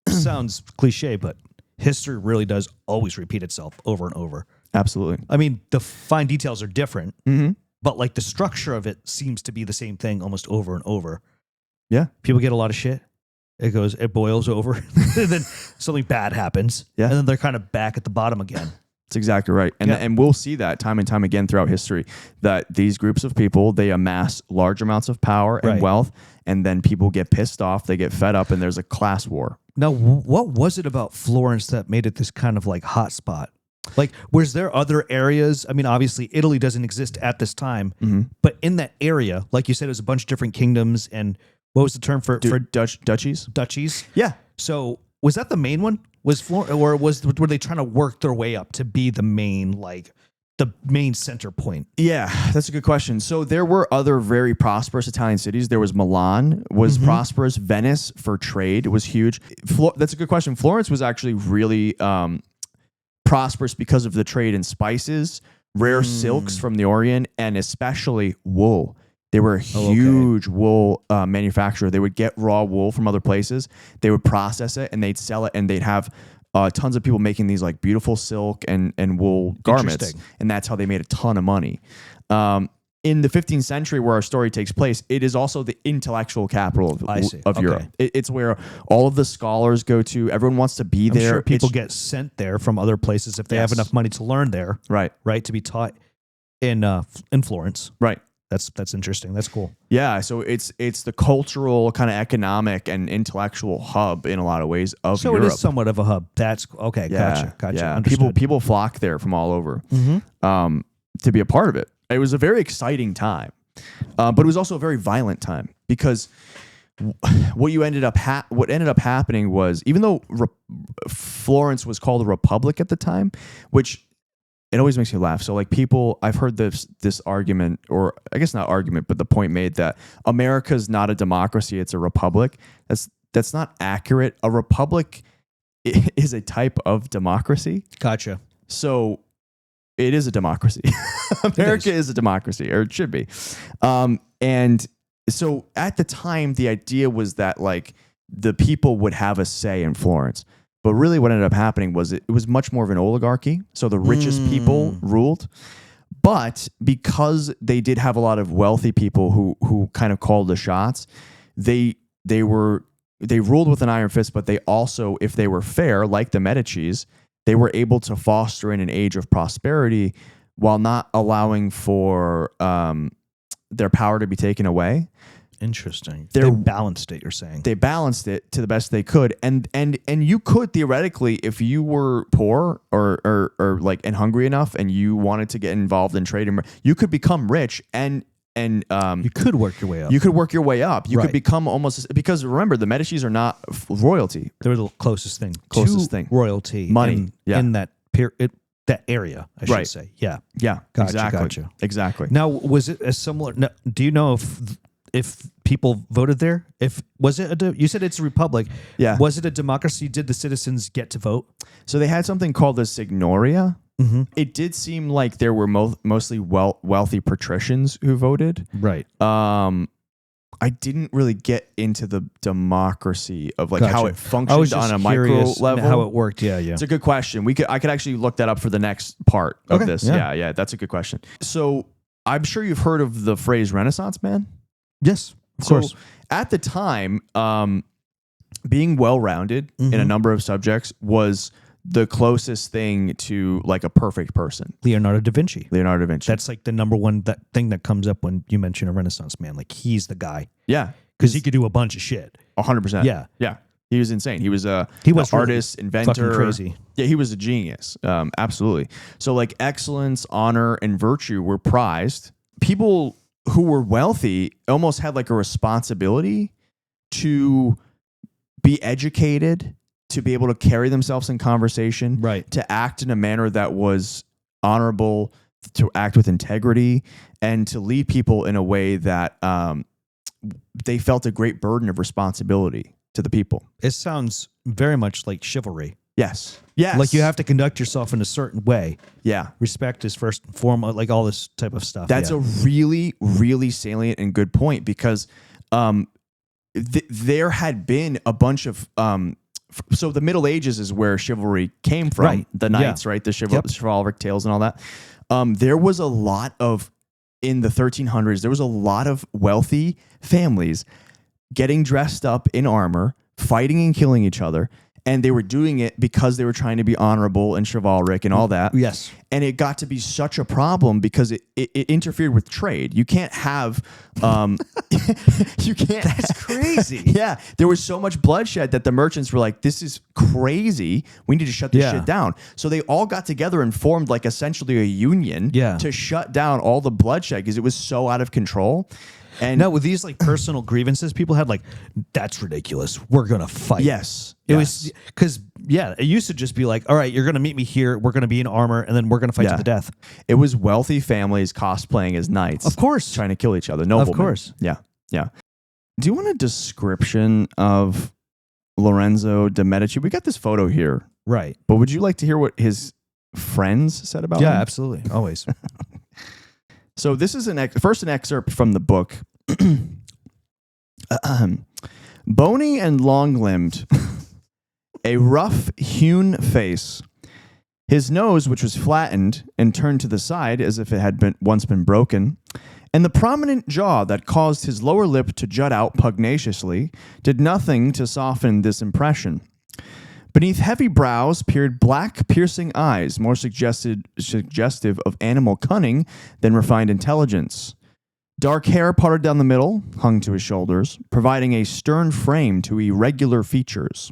sounds cliche, but history really does always repeat itself over and over. Absolutely. I mean, the fine details are different, but like the structure of it seems to be the same thing almost over and over. Yeah. People get a lot of shit. It boils over, and then something bad happens. Yeah. And then they're kind of back at the bottom again. That's exactly right. And we'll see that time and time again throughout history, that these groups of people, they amass large amounts of power and wealth, and then people get pissed off, they get fed up, and there's a class war. Now, what was it about Florence that made it this kind of like hot spot? Like, was there other areas? I mean, obviously, Italy doesn't exist at this time, but in that area, like you said, it was a bunch of different kingdoms. And what was the term for duchies? Duchies. Yeah. So was that the main one? Was Florence, or were they trying to work their way up to be the main center point? Yeah, that's a good question. So there were other very prosperous Italian cities. There was Milan, was prosperous. Venice for trade was huge. That's a good question. Florence was actually really prosperous because of the trade in spices, rare silks from the Orient, and especially wool. They were a huge wool manufacturer. They would get raw wool from other places. They would process it and they'd sell it, and they'd have tons of people making these like beautiful silk and wool garments. And that's how they made a ton of money. In the 15th century, where our story takes place, it is also the intellectual capital of Europe. It's where all of the scholars go to. Everyone wants to be there. Sure people get sent there from other places if they have enough money to learn there. Right. To be taught in Florence. Right. That's interesting. That's cool. Yeah, so it's the cultural, kind of economic and intellectual hub in a lot of ways of Europe. So it is somewhat of a hub. That's okay. Yeah, Gotcha. Yeah. People flock there from all over to be a part of it. It was a very exciting time, but it was also a very violent time, because what ended up happening was, even though Florence was called a republic at the time, which it always makes me laugh. So like I've heard this argument, or I guess not argument, but the point made that America's not a democracy, it's a republic. That's not accurate. A republic is a type of democracy. Gotcha. So it is a democracy. America is a democracy, or it should be. And so at the time, the idea was that like the people would have a say in Florence. But really what ended up happening was it was much more of an oligarchy. So the richest people ruled. But because they did have a lot of wealthy people who kind of called the shots, they ruled with an iron fist, but they also, if they were fair, like the Medicis, they were able to foster in an age of prosperity while not allowing for their power to be taken away. Interesting. They balanced it, you're saying. They balanced it to the best they could. And you could theoretically, if you were poor or like and hungry enough and you wanted to get involved in trade, you could become rich and you could work your way up. You could work your way up. You could become almost, because remember, the Medicis are not royalty. They're the closest thing to royalty. Money. In that that area, I should say. Yeah. Yeah. Gotcha. Exactly. Now, was it a similar? No, do you know if people voted there? You said it's a republic. Yeah. Was it a democracy? Did the citizens get to vote? So they had something called the Signoria. Mm-hmm. It did seem like there were mostly wealthy patricians who voted. Right. I didn't really get into the democracy of like how it functioned on a micro level. How it worked. Yeah. It's a good question. I could actually look that up for the next part of this. Yeah. That's a good question. So I'm sure you've heard of the phrase Renaissance man. Yes, of course. At the time, being well-rounded in a number of subjects was the closest thing to like a perfect person. Leonardo da Vinci. That's like the number one thing that comes up when you mention a Renaissance man. Like he's the guy. Yeah. Because he could do a bunch of shit. 100%. Yeah. Yeah. He was insane. He was an artist, inventor. Fucking crazy. Yeah, he was a genius. Absolutely. So like excellence, honor, and virtue were prized. People who were wealthy almost had like a responsibility to be educated, to be able to carry themselves in conversation, right? To act in a manner that was honorable, to act with integrity, and to lead people in a way that they felt a great burden of responsibility to the people. It sounds very much like chivalry. Yes. Like you have to conduct yourself in a certain way. Yeah. Respect is first and foremost, like all this type of stuff. That's a really, really salient and good point, because there had been a bunch of so the Middle Ages is where chivalry came from. Right. The knights, right? The chivalric tales and all that. There was a lot of, in the 1300s, there was a lot of wealthy families getting dressed up in armor, fighting and killing each other. And they were doing it because they were trying to be honorable and chivalric and all that. Yes. And it got to be such a problem because it interfered with trade. You can't have, you can't. That's crazy. Yeah. There was so much bloodshed that the merchants were like, this is crazy. We need to shut this shit down. So they all got together and formed like essentially a union to shut down all the bloodshed because it was so out of control. And no, with these like personal grievances, people had like, that's ridiculous. We're going to fight. Yes. It was because, it used to just be like, all right, you're going to meet me here. We're going to be in armor and then we're going to fight to the death. It was wealthy families cosplaying as knights. Of course. Trying to kill each other. Noblemen. Of course. Yeah. Yeah. Do you want a description of Lorenzo de Medici? We got this photo here. Right. But would you like to hear what his friends said about him? Yeah, absolutely. Always. So this is an excerpt from the book. Bony and long-limbed, a rough-hewn face, his nose, which was flattened and turned to the side as if it had once been broken, and the prominent jaw that caused his lower lip to jut out pugnaciously, did nothing to soften this impression. Beneath heavy brows peered black, piercing eyes, more suggestive of animal cunning than refined intelligence. Dark hair parted down the middle, hung to his shoulders, providing a stern frame to irregular features.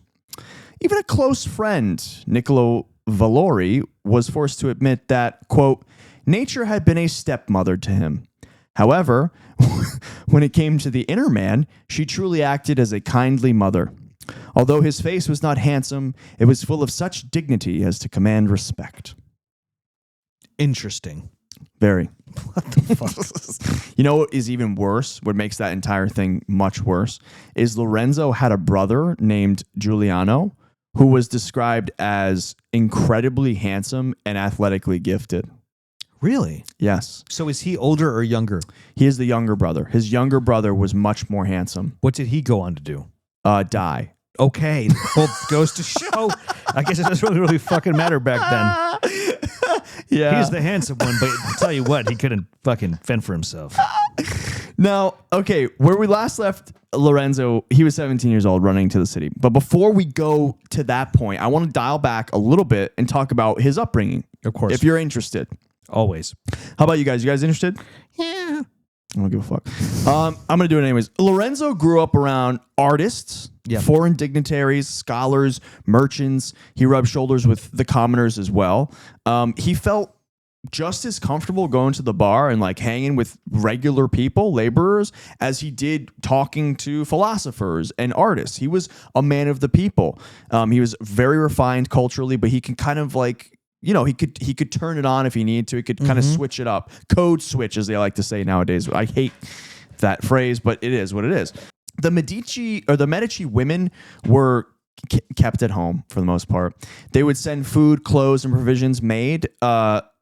Even a close friend, Niccolo Valori, was forced to admit that, quote, nature had been a stepmother to him. However, when it came to the inner man, she truly acted as a kindly mother. Although his face was not handsome, it was full of such dignity as to command respect. Interesting. Very. What the fuck? You know what is even worse, what makes that entire thing much worse, is Lorenzo had a brother named Giuliano who was described as incredibly handsome and athletically gifted. Really? Yes. So is he older or younger? He is the younger brother. His younger brother was much more handsome. What did he go on to do? Die. Okay. Well, goes to show. I guess it doesn't really fucking matter back then. Yeah. He's the handsome one, but I'll tell you what, he couldn't fucking fend for himself. Now, okay, where we last left Lorenzo, he was 17 years old running to the city. But before we go to that point, I want to dial back a little bit and talk about his upbringing. Of course. If you're interested. Always. How about you guys? You guys interested? Yeah. I don't give a fuck. I'm going to do it anyways. Lorenzo grew up around artists, foreign dignitaries, scholars, merchants. He rubbed shoulders with the commoners as well. He felt just as comfortable going to the bar and like hanging with regular people, laborers, as he did talking to philosophers and artists. He was a man of the people. He was very refined culturally, but he can kind of like, you know, he could turn it on if he needed to. He could kind of switch it up. Code switch, as they like to say nowadays. I hate that phrase, but it is what it is. The Medici women were kept at home for the most part. They would send food, clothes, and provisions made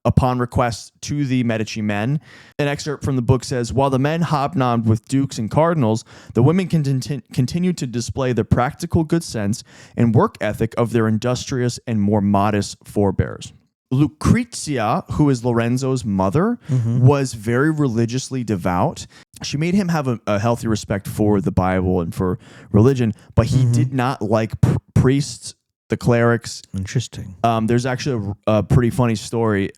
upon request to the Medici men. An excerpt from the book says, while the men hobnobbed with dukes and cardinals, the women continued to display the practical good sense and work ethic of their industrious and more modest forebears. Lucrezia, who is Lorenzo's mother, was very religiously devout. She made him have a healthy respect for the Bible and for religion, but he did not like priests, the clerics. Interesting. There's actually a pretty funny story.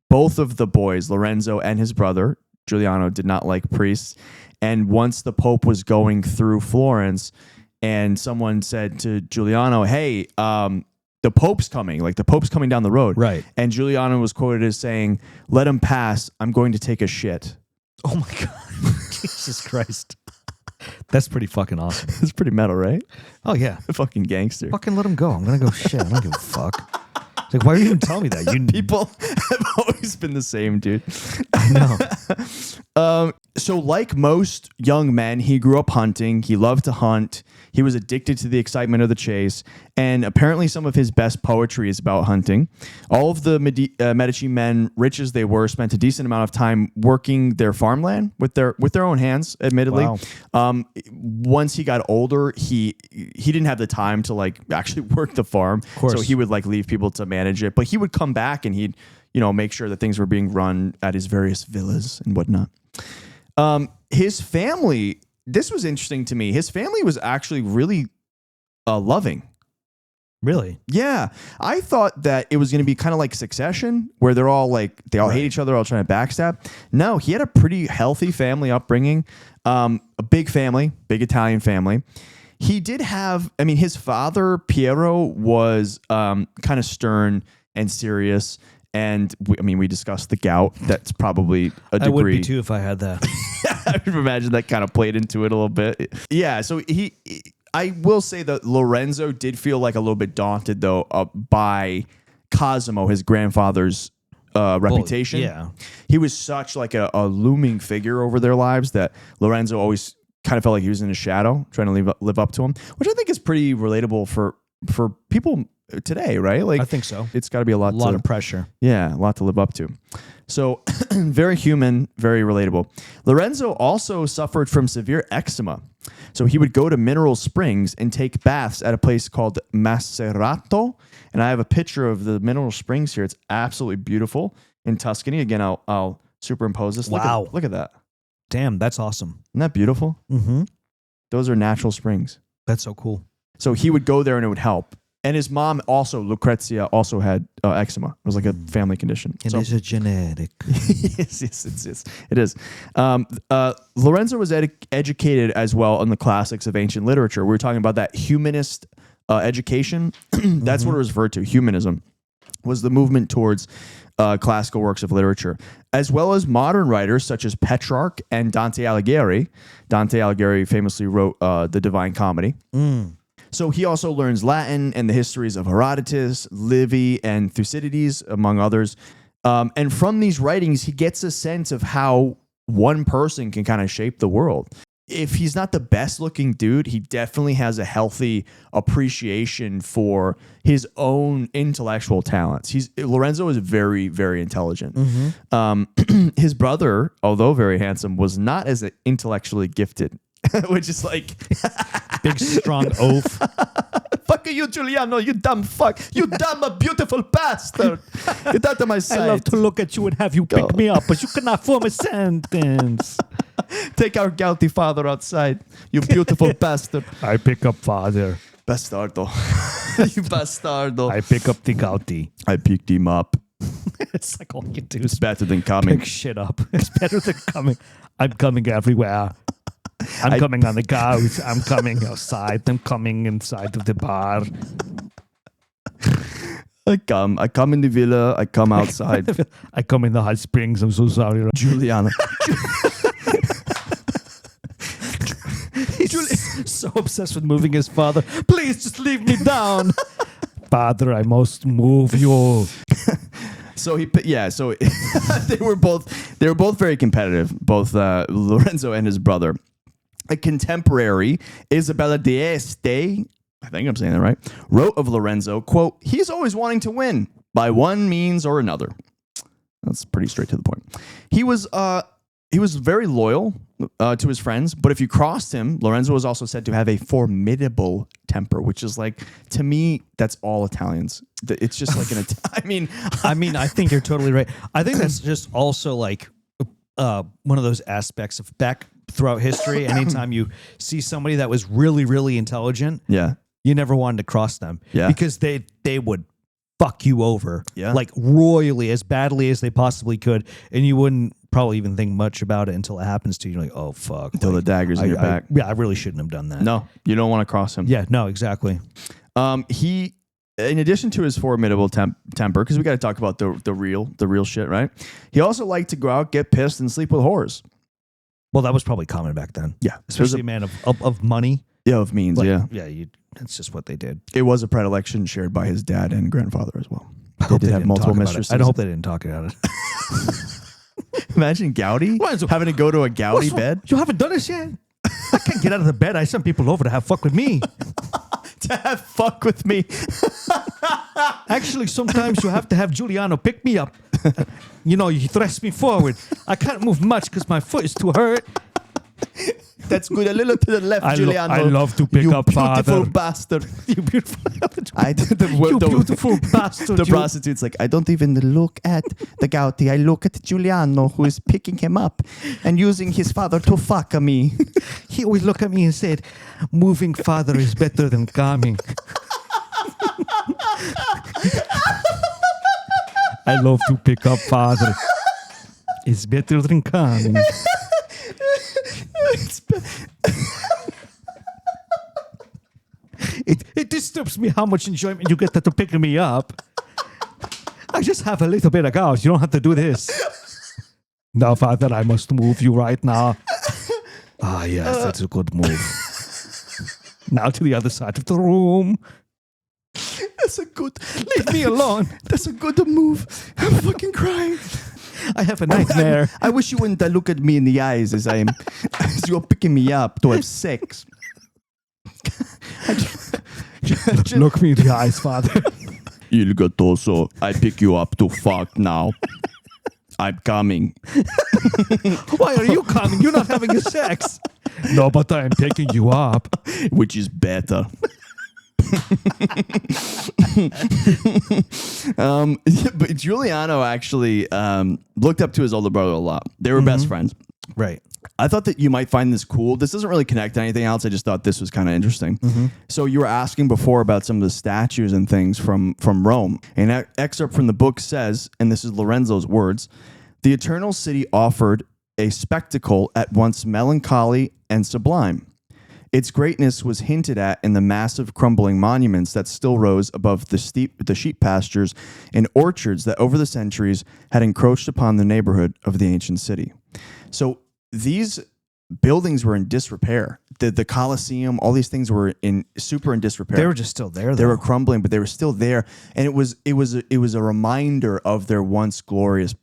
Both of the boys, Lorenzo and his brother, Giuliano, did not like priests. And once the Pope was going through Florence and someone said to Giuliano, hey, the Pope's coming, like the Pope's coming down the road. Right. And Giuliano was quoted as saying, let him pass. I'm going to take a shit. Oh my God. Jesus Christ. That's pretty fucking awesome. It's pretty metal, right? Oh, yeah. Fucking gangster. Fucking let him go. I'm going to go shit. I don't give a fuck. It's like, why are you even telling me that? People have always been the same, dude. I know. So like most young men, he grew up hunting. He loved to hunt. He was addicted to the excitement of the chase. And apparently some of his best poetry is about hunting. All of the Medici men, rich as they were, spent a decent amount of time working their farmland with their own hands, admittedly. Wow. Once he got older, he didn't have the time to like actually work the farm. Of course. So he would like leave people to manage it. But he would come back and he'd, you know, make sure that things were being run at his various villas and whatnot. His family, this was interesting to me. His family was actually really loving. Really? Yeah. I thought that it was going to be kind of like Succession, where they're all like, they all hate each other, all trying to backstab. No, he had a pretty healthy family upbringing, a big family, big Italian family. He did have, I mean, his father, Piero, was kind of stern and serious. And we discussed the gout. That's probably a degree. I would be too if I had that. I would imagine that kind of played into it a little bit. Yeah. So I will say that Lorenzo did feel like a little bit daunted though by Cosimo, his grandfather's reputation. Yeah. He was such like a looming figure over their lives that Lorenzo always kind of felt like he was in his shadow, trying to live up to him, which I think is pretty relatable for people today, right? Like, I think so. It's got to be a lot of pressure. Yeah, a lot to live up to. So very human, very relatable. Lorenzo also suffered from severe eczema. So he would go to mineral springs and take baths at a place called Macerato. And I have a picture of the mineral springs here. It's absolutely beautiful in Tuscany. Again, I'll superimpose this. Wow. Look at that. Damn, that's awesome. Isn't that beautiful? Mm-hmm. Those are natural springs. That's so cool. So he would go there and it would help. And his mom also, Lucrezia, also had eczema. It was like a family condition. It is a genetic. yes, it is. Lorenzo was educated as well in the classics of ancient literature. We were talking about that humanist education. That's what it was referred to. Humanism was the movement towards classical works of literature, as well as modern writers such as Petrarch and Dante Alighieri. Dante Alighieri famously wrote the Divine Comedy. So he also learns Latin and the histories of Herodotus, Livy, and Thucydides, among others. And from these writings, he gets a sense of how one person can kind of shape the world. If he's not the best looking dude, he definitely has a healthy appreciation for his own intellectual talents. Lorenzo is very, very intelligent. His brother, although very handsome, was not as intellectually gifted. Which is like big strong oaf. Fuck you, Giuliano, you dumb fuck. You dumb beautiful bastard. Get out of my sight. I love to look at you and have you pick me up, but you cannot form a sentence. Take our gouty father outside, you beautiful bastard. I pick up father. Bastardo. You bastardo. I pick up the gouty. I picked him up. It's like all you do It's is better than coming. pick shit up. It's better than coming. I'm coming everywhere. I'm coming on the couch. I'm coming outside. I'm coming inside of the bar. I come in the villa. I come outside. I come in the hot springs. I'm so sorry. Juliana. He's so obsessed with moving his father. Please just leave me down. Father, I must move you. So so they were both very competitive, both Lorenzo and his brother. A contemporary, Isabella d'Este, I think I'm saying that right, wrote of Lorenzo, quote, "He's always wanting to win by one means or another." That's pretty straight to the point. He was very loyal to his friends, but if you crossed him, Lorenzo was also said to have a formidable temper, which is like, to me, that's all Italians. It's just like I think you're totally right. I think that's just also like one of those aspects of back throughout history. Anytime you see somebody that was really, really intelligent, yeah, you never wanted to cross them, because they would fuck you over, like royally, as badly as they possibly could, and you wouldn't probably even think much about it until it happens to you. You're like, oh fuck, until the dagger's in your back. I really shouldn't have done that. No, you don't want to cross him. Yeah, no, exactly. He, in addition to his formidable temper, because we got to talk about the real shit, right? He also liked to go out, get pissed, and sleep with whores. Well, that was probably common back then. Yeah, especially a man of money. Yeah, of means. Like, yeah. That's just what they did. It was a predilection shared by his dad and grandfather as well. They did have multiple mistresses. I hope they didn't talk about it. Imagine Gouty having to go to a Gouty bed. You haven't done this yet? I can't get out of the bed. I send people over to have fuck with me. To have fuck with me. Actually, sometimes you have to have Giuliano pick me up. You thrust me forward. I can't move much because my foot is too hurt. That's good. A little to the left, Giuliano. I love to pick up father. You beautiful bastard. You beautiful. You beautiful bastard. The prostitute's like, I don't even look at the Gouty. I look at Giuliano, who is picking him up and using his father to fuck me. He always looked at me and said, moving father is better than coming. I love to pick up father. It's better than coming. It disturbs me how much enjoyment you get to picking me up. I just have a little bit of gout. You don't have to do this. No, father, I must move you right now. Ah, yes, that's a good move. Now to the other side of the room. That's a good... Leave me alone. That's a good move. I'm fucking crying. I have a nightmare. I wish you wouldn't look at me in the eyes as you're picking me up to have sex. Look me in the eyes, father. Il Gattoso, I pick you up to fuck now. I'm coming. Why are you coming? You're not having a sex. No, but I'm picking you up. Which is better. But Giuliano actually looked up to his older brother a lot. They were best friends. Right. I thought that you might find this cool. This doesn't really connect to anything else. I just thought this was kind of interesting. So you were asking before about some of the statues and things from Rome. An excerpt from the book says, and this is Lorenzo's words, "The eternal city offered a spectacle at once melancholy and sublime. Its greatness was hinted at in the massive crumbling monuments that still rose above the sheep pastures and orchards that over the centuries had encroached upon the neighborhood of the ancient city." So these buildings were in disrepair. The Colosseum, all these things were super in disrepair. They were just still there, though. They were crumbling, but they were still there, and it was a reminder of their once glorious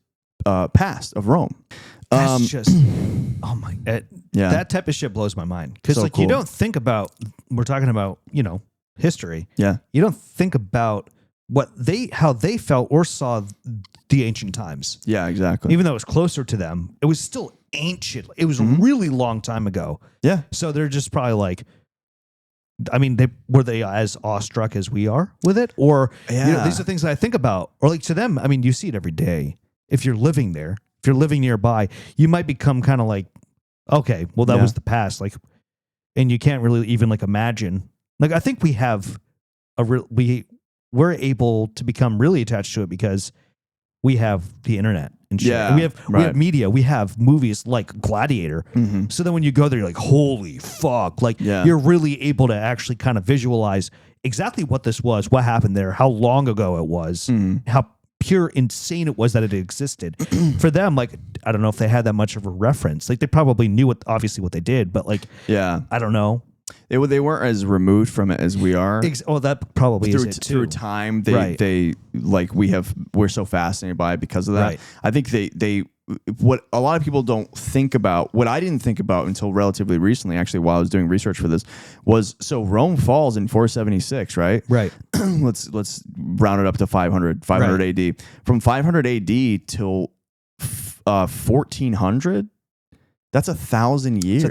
past of Rome. That's just that type of shit blows my mind, because So cool. you don't think about, we're talking about history. Yeah, You don't think about how they felt or saw the ancient times. yeah, exactly. Even though it was closer to them, it was still ancient. It was a really long time ago. Yeah. So they're just probably like, I mean, were they as awestruck as we are with it? Or these are things that I think about. Or like to them, I mean, you see it every day. If you're living there, if you're living nearby, you might become kind of like Okay, well that was the past. Like, and you can't really even like imagine. Like, I think we have we're able to become really attached to it because we have the internet and shit. Yeah, we have media. We have movies like Gladiator. Mm-hmm. So then when you go there, you're like, holy fuck! Like you're really able to actually kind of visualize exactly what this was, what happened there, how long ago it was, how pure insane it was that it existed. For them, like, I don't know if they had that much of a reference. Like, they probably knew obviously what they did, but like, I don't know. They weren't as removed from it as we are. Well, that probably is it too. Through time, they like we're so fascinated by it because of that. Right. I think they what a lot of people don't think about, what I didn't think about until relatively recently, actually, while I was doing research for this, was so Rome falls in 476, right? Right. let's round it up to 500 AD. From 500 AD till 1400. That's 1,000 years.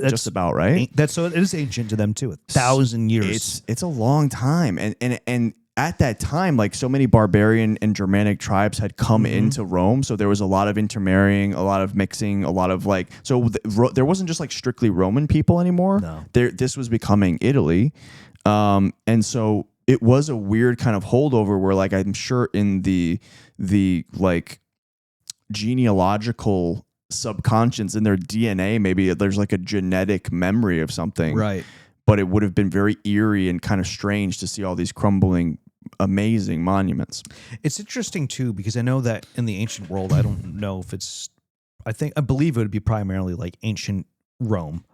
Just about, right? So it is ancient to them too. 1,000 years. It's a long time, and at that time, like, so many barbarian and Germanic tribes had come into Rome, so there was a lot of intermarrying, a lot of mixing, a lot of like. So there wasn't just like strictly Roman people anymore. No, this was becoming Italy, and so it was a weird kind of holdover where, like, I'm sure in the like genealogical subconscious, in their DNA, maybe there's like a genetic memory of something, right? But it would have been very eerie and kind of strange to see all these crumbling, amazing monuments. It's interesting too, because I know that in the ancient world, I don't know if it's, I believe it would be primarily like ancient Rome.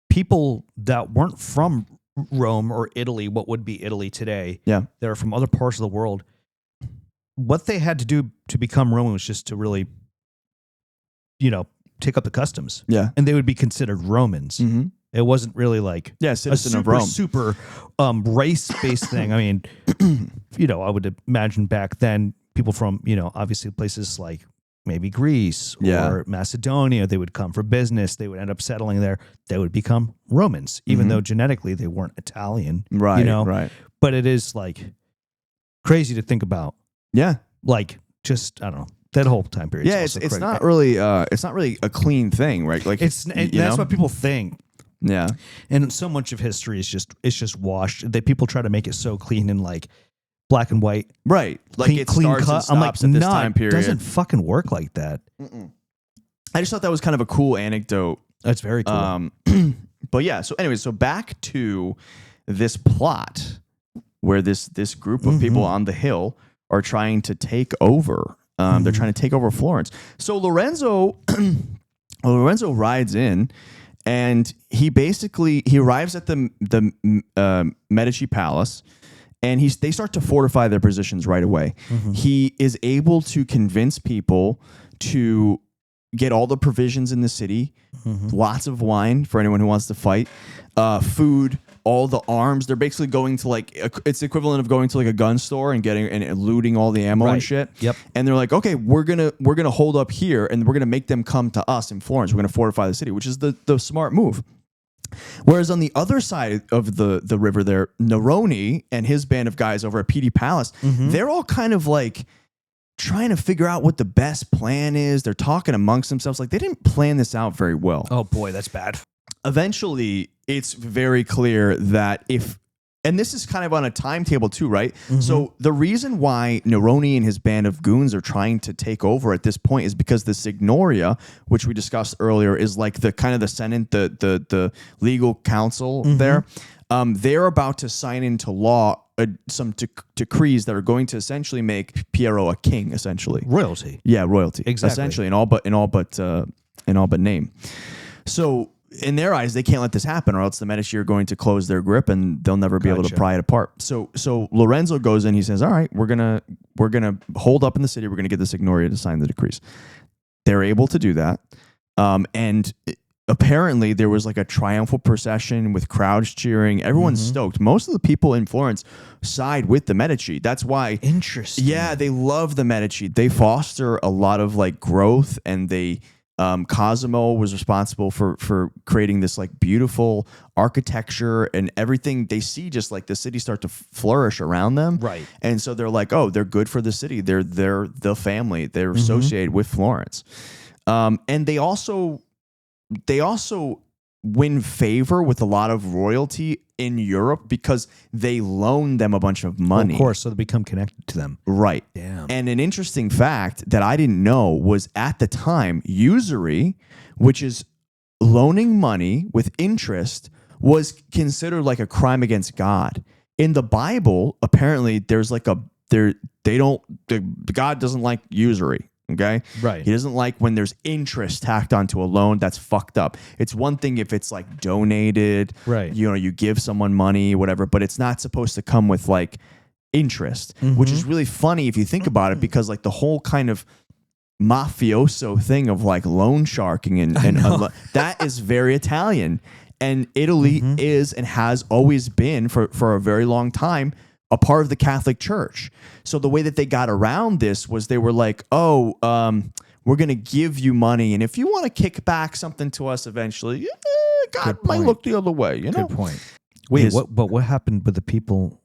People that weren't from Rome or Italy, what would be Italy today, they're from other parts of the world. What they had to do to become Roman was just to really, take up the customs. Yeah. And they would be considered Romans. It wasn't really like citizen of Rome. Super race-based thing. I mean, I would imagine back then people from, obviously places like maybe Greece or Macedonia, they would come for business. They would end up settling there. They would become Romans, even though genetically they weren't Italian. Right, right. But it is like crazy to think about. Yeah. Like, just, I don't know. That whole time period. Yeah, it's not really a clean thing, right? Like, that's what people think. Yeah, and so much of history is just washed. People try to make it so clean and like black and white, right? Like it clean starts cut. and stops at this time period. It doesn't fucking work like that. I just thought that was kind of a cool anecdote. That's very cool. But yeah, so anyway, so back to this plot where this group of people on the hill are trying to take over. They're trying to take over Florence. So Lorenzo rides in, and he arrives at the Medici palace, and they start to fortify their positions right away. He is able to convince people to get all the provisions in the city, lots of wine for anyone who wants to fight, food, all the arms. They're basically going to it's the equivalent of going to like a gun store and getting and looting all the ammo and shit. Yep. And they're like, okay, we're gonna hold up here, and we're gonna make them come to us in Florence. We're gonna fortify the city, which is the smart move. Whereas on the other side of the river there, Neroni and his band of guys over at PD Palace, they're all kind of like trying to figure out what the best plan is. They're talking amongst themselves. Like, they didn't plan this out very well. Oh boy, that's bad. Eventually, it's very clear that and this is kind of on a timetable too, right? So the reason why Neroni and his band of goons are trying to take over at this point is because the Signoria, which we discussed earlier, is like the kind of the Senate, the legal council there. They're about to sign into law some decrees that are going to essentially make Piero a king, essentially. Royalty. Yeah, royalty. Exactly. Essentially, in all but name. So in their eyes, they can't let this happen, or else the Medici are going to close their grip and they'll never be able to pry it apart. So Lorenzo goes in. He says, "All right, we're gonna hold up in the city. We're gonna get the Signoria to sign the decrees." They're able to do that, and apparently there was like a triumphal procession with crowds cheering. Everyone's stoked. Most of the people in Florence side with the Medici. That's why. Interesting. Yeah, they love the Medici. They foster a lot of like growth, and they. Cosimo was responsible for creating this like beautiful architecture and everything. They see just like the city start to flourish around them, right? And so they're like, oh, they're good for the city. They're the family. They're associated with Florence, and they also they also win favor with a lot of royalty in Europe because they loan them a bunch of money. Of course, so they become connected to them. Right. Damn. And an interesting fact that I didn't know was at the time, usury, which is loaning money with interest, was considered like a crime against God. In the Bible, apparently there's like God doesn't like usury. Okay. Right. He doesn't like when there's interest tacked onto a loan. That's fucked up. It's one thing if it's like donated, right? You give someone money, whatever, but it's not supposed to come with like interest, which is really funny if you think about it, because like the whole kind of mafioso thing of like loan sharking and that is very Italian. And Italy is and has always been for a very long time a part of the Catholic Church. So the way that they got around this was they were like, we're going to give you money, and if you want to kick back something to us eventually, God might look the other way. Good point. Wait, what happened with the people?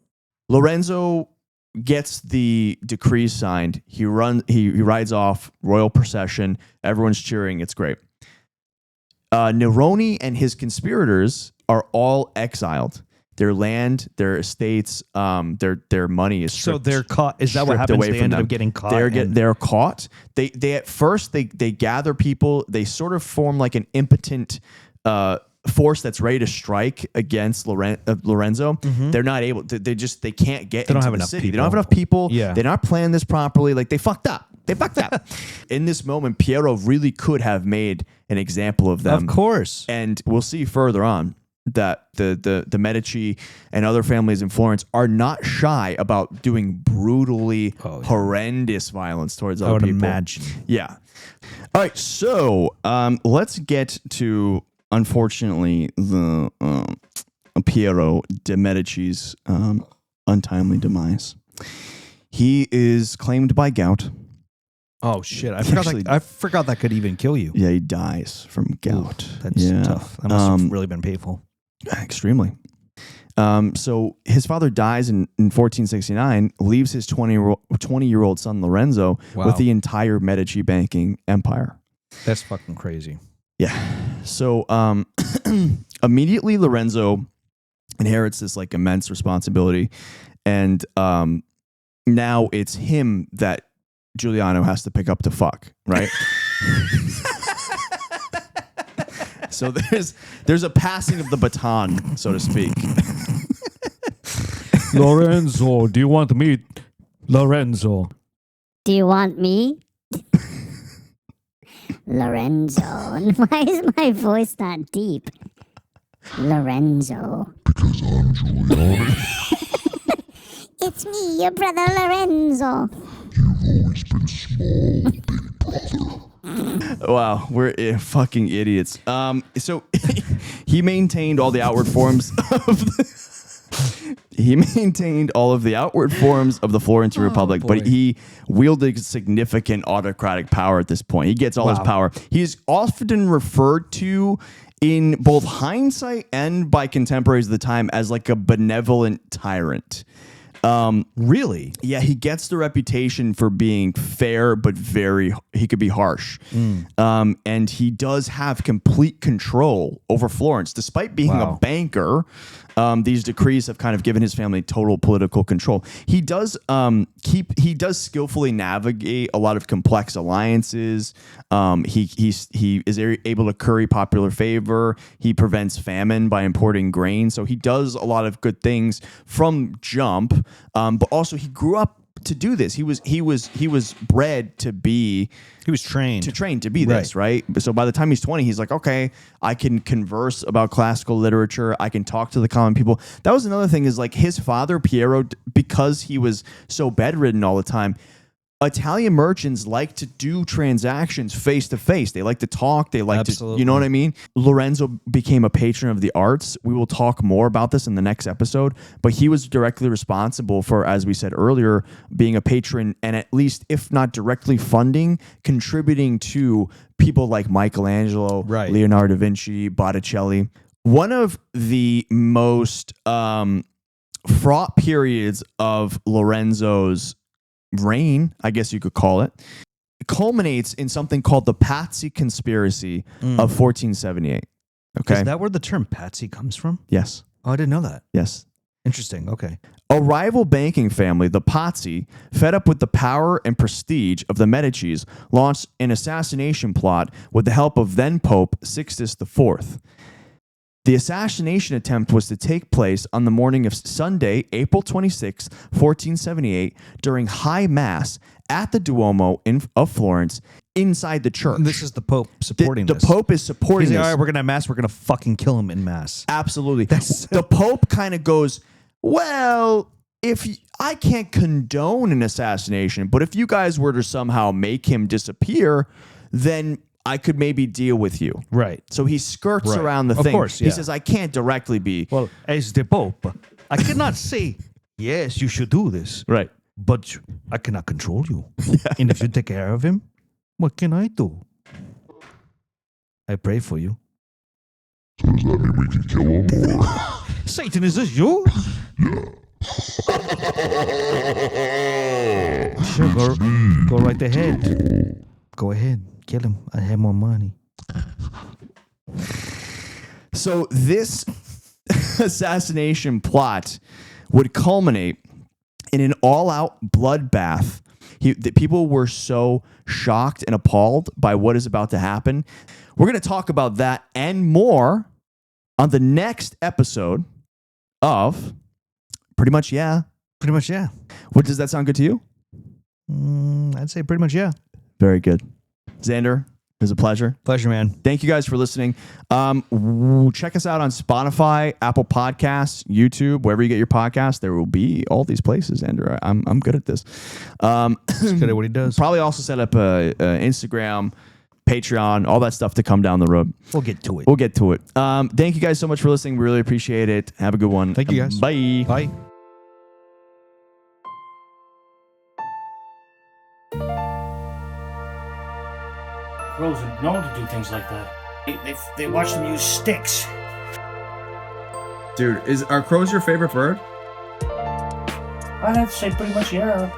Lorenzo gets the decrees signed. He rides off, royal procession. Everyone's cheering. It's great. Neroni and his conspirators are all exiled. Their land, their estates, their money is stripped. So they're caught. Is that what happens? They ended up getting caught. They're caught. They at first they gather people. They sort of form like an impotent force that's ready to strike against Lorenzo. They're not able to. They can't get. They don't have enough city. They don't have enough people. Yeah. They're not planning this properly. Like they fucked up. In this moment, Piero really could have made an example of them. Of course. And we'll see further on that the Medici and other families in Florence are not shy about doing brutally horrendous violence towards other people. I would imagine. Yeah. All right. So let's get to, unfortunately, the Piero de Medici's untimely demise. He is claimed by gout. Oh shit! I forgot that could even kill you. Yeah, he dies from gout. Ooh, that's tough. That must have really been painful. Extremely. So his father dies in 1469, leaves his 20-year-old son Lorenzo with the entire Medici banking empire. That's fucking crazy. Yeah. So immediately Lorenzo inherits this like immense responsibility, and now it's him that Giuliano has to pick up to fuck, right? So there's a passing of the baton, so to speak. Lorenzo, do you want me? Lorenzo. Do you want me? Lorenzo. Why is my voice that deep? Lorenzo. Because I'm Giuliano. It's me, your brother Lorenzo. You've always been small, big brother. Wow, we're fucking idiots. So he maintained all the outward forms of the Florentine Republic, but he wielded significant autocratic power at this point. He gets all his power. He is often referred to in both hindsight and by contemporaries of the time as like a benevolent tyrant. Really? Yeah, he gets the reputation for being fair, but he could be harsh. And he does have complete control over Florence. Despite being a banker, these decrees have kind of given his family total political control. He does skillfully navigate a lot of complex alliances. He is able to curry popular favor. He prevents famine by importing grain. So he does a lot of good things from jump. But also he grew up to do this. He was bred to be. He was trained to be this, right? So by the time he's 20, he's like, okay, I can converse about classical literature. I can talk to the common people. That was another thing, is like his father, Piero, because he was so bedridden all the time, Italian merchants like to do transactions face to face. They like to talk. They like to, you know what I mean? Lorenzo became a patron of the arts. We will talk more about this in the next episode, but he was directly responsible for, as we said earlier, being a patron and at least, if not directly funding, contributing to people like Michelangelo, Leonardo da Vinci, Botticelli. One of the most fraught periods of Lorenzo's reign, I guess you could call it, culminates in something called the Patsy Conspiracy of 1478. Okay. Is that where the term patsy comes from? Yes. Oh, I didn't know that. Yes. Interesting. Okay. A rival banking family, the Pazzi, fed up with the power and prestige of the Medicis, launched an assassination plot with the help of then Pope Sixtus IV. The assassination attempt was to take place on the morning of Sunday, April 26, 1478, during High Mass at the Duomo of Florence, inside the church. And this is the Pope supporting the this. Pope is supporting He's like, this. all right, we're going to have Mass. We're going to fucking kill him in Mass. Absolutely. The Pope kind of goes, well, if I can't condone an assassination, but if you guys were to somehow make him disappear, then I could maybe deal with you. Right. So he skirts Right. around the Of thing. course, He yeah. says, I can't directly be. Well, as the Pope, I cannot say, yes, you should do this, Right. but I cannot control you. And if you take care of him, what can I do? I pray for you. So does that mean we can kill him? Or? Satan, is this you? Sure, go right ahead. Go ahead. Kill him. I have more money. So this assassination plot would culminate in an all-out bloodbath. The people were so shocked and appalled by what is about to happen. We're going to talk about that and more on the next episode of Pretty Much Yeah. Pretty much, yeah. What, does that sound good to you? I'd say pretty much, yeah. Very good. Xander, it was a pleasure. Pleasure, man. Thank you guys for listening. Check us out on Spotify, Apple Podcasts, YouTube, wherever you get your podcasts. There will be all these places, Andrew. I'm good at this. He's good at what he does. Probably also set up a Instagram, Patreon, all that stuff to come down the road. We'll get to it. We'll get to it. Thank you guys so much for listening. We really appreciate it. Have a good one. Thank you, guys. Bye. Bye. Crows are known to do things like that. They watch them use sticks. Dude, are crows your favorite bird? I'd have to say pretty much yeah.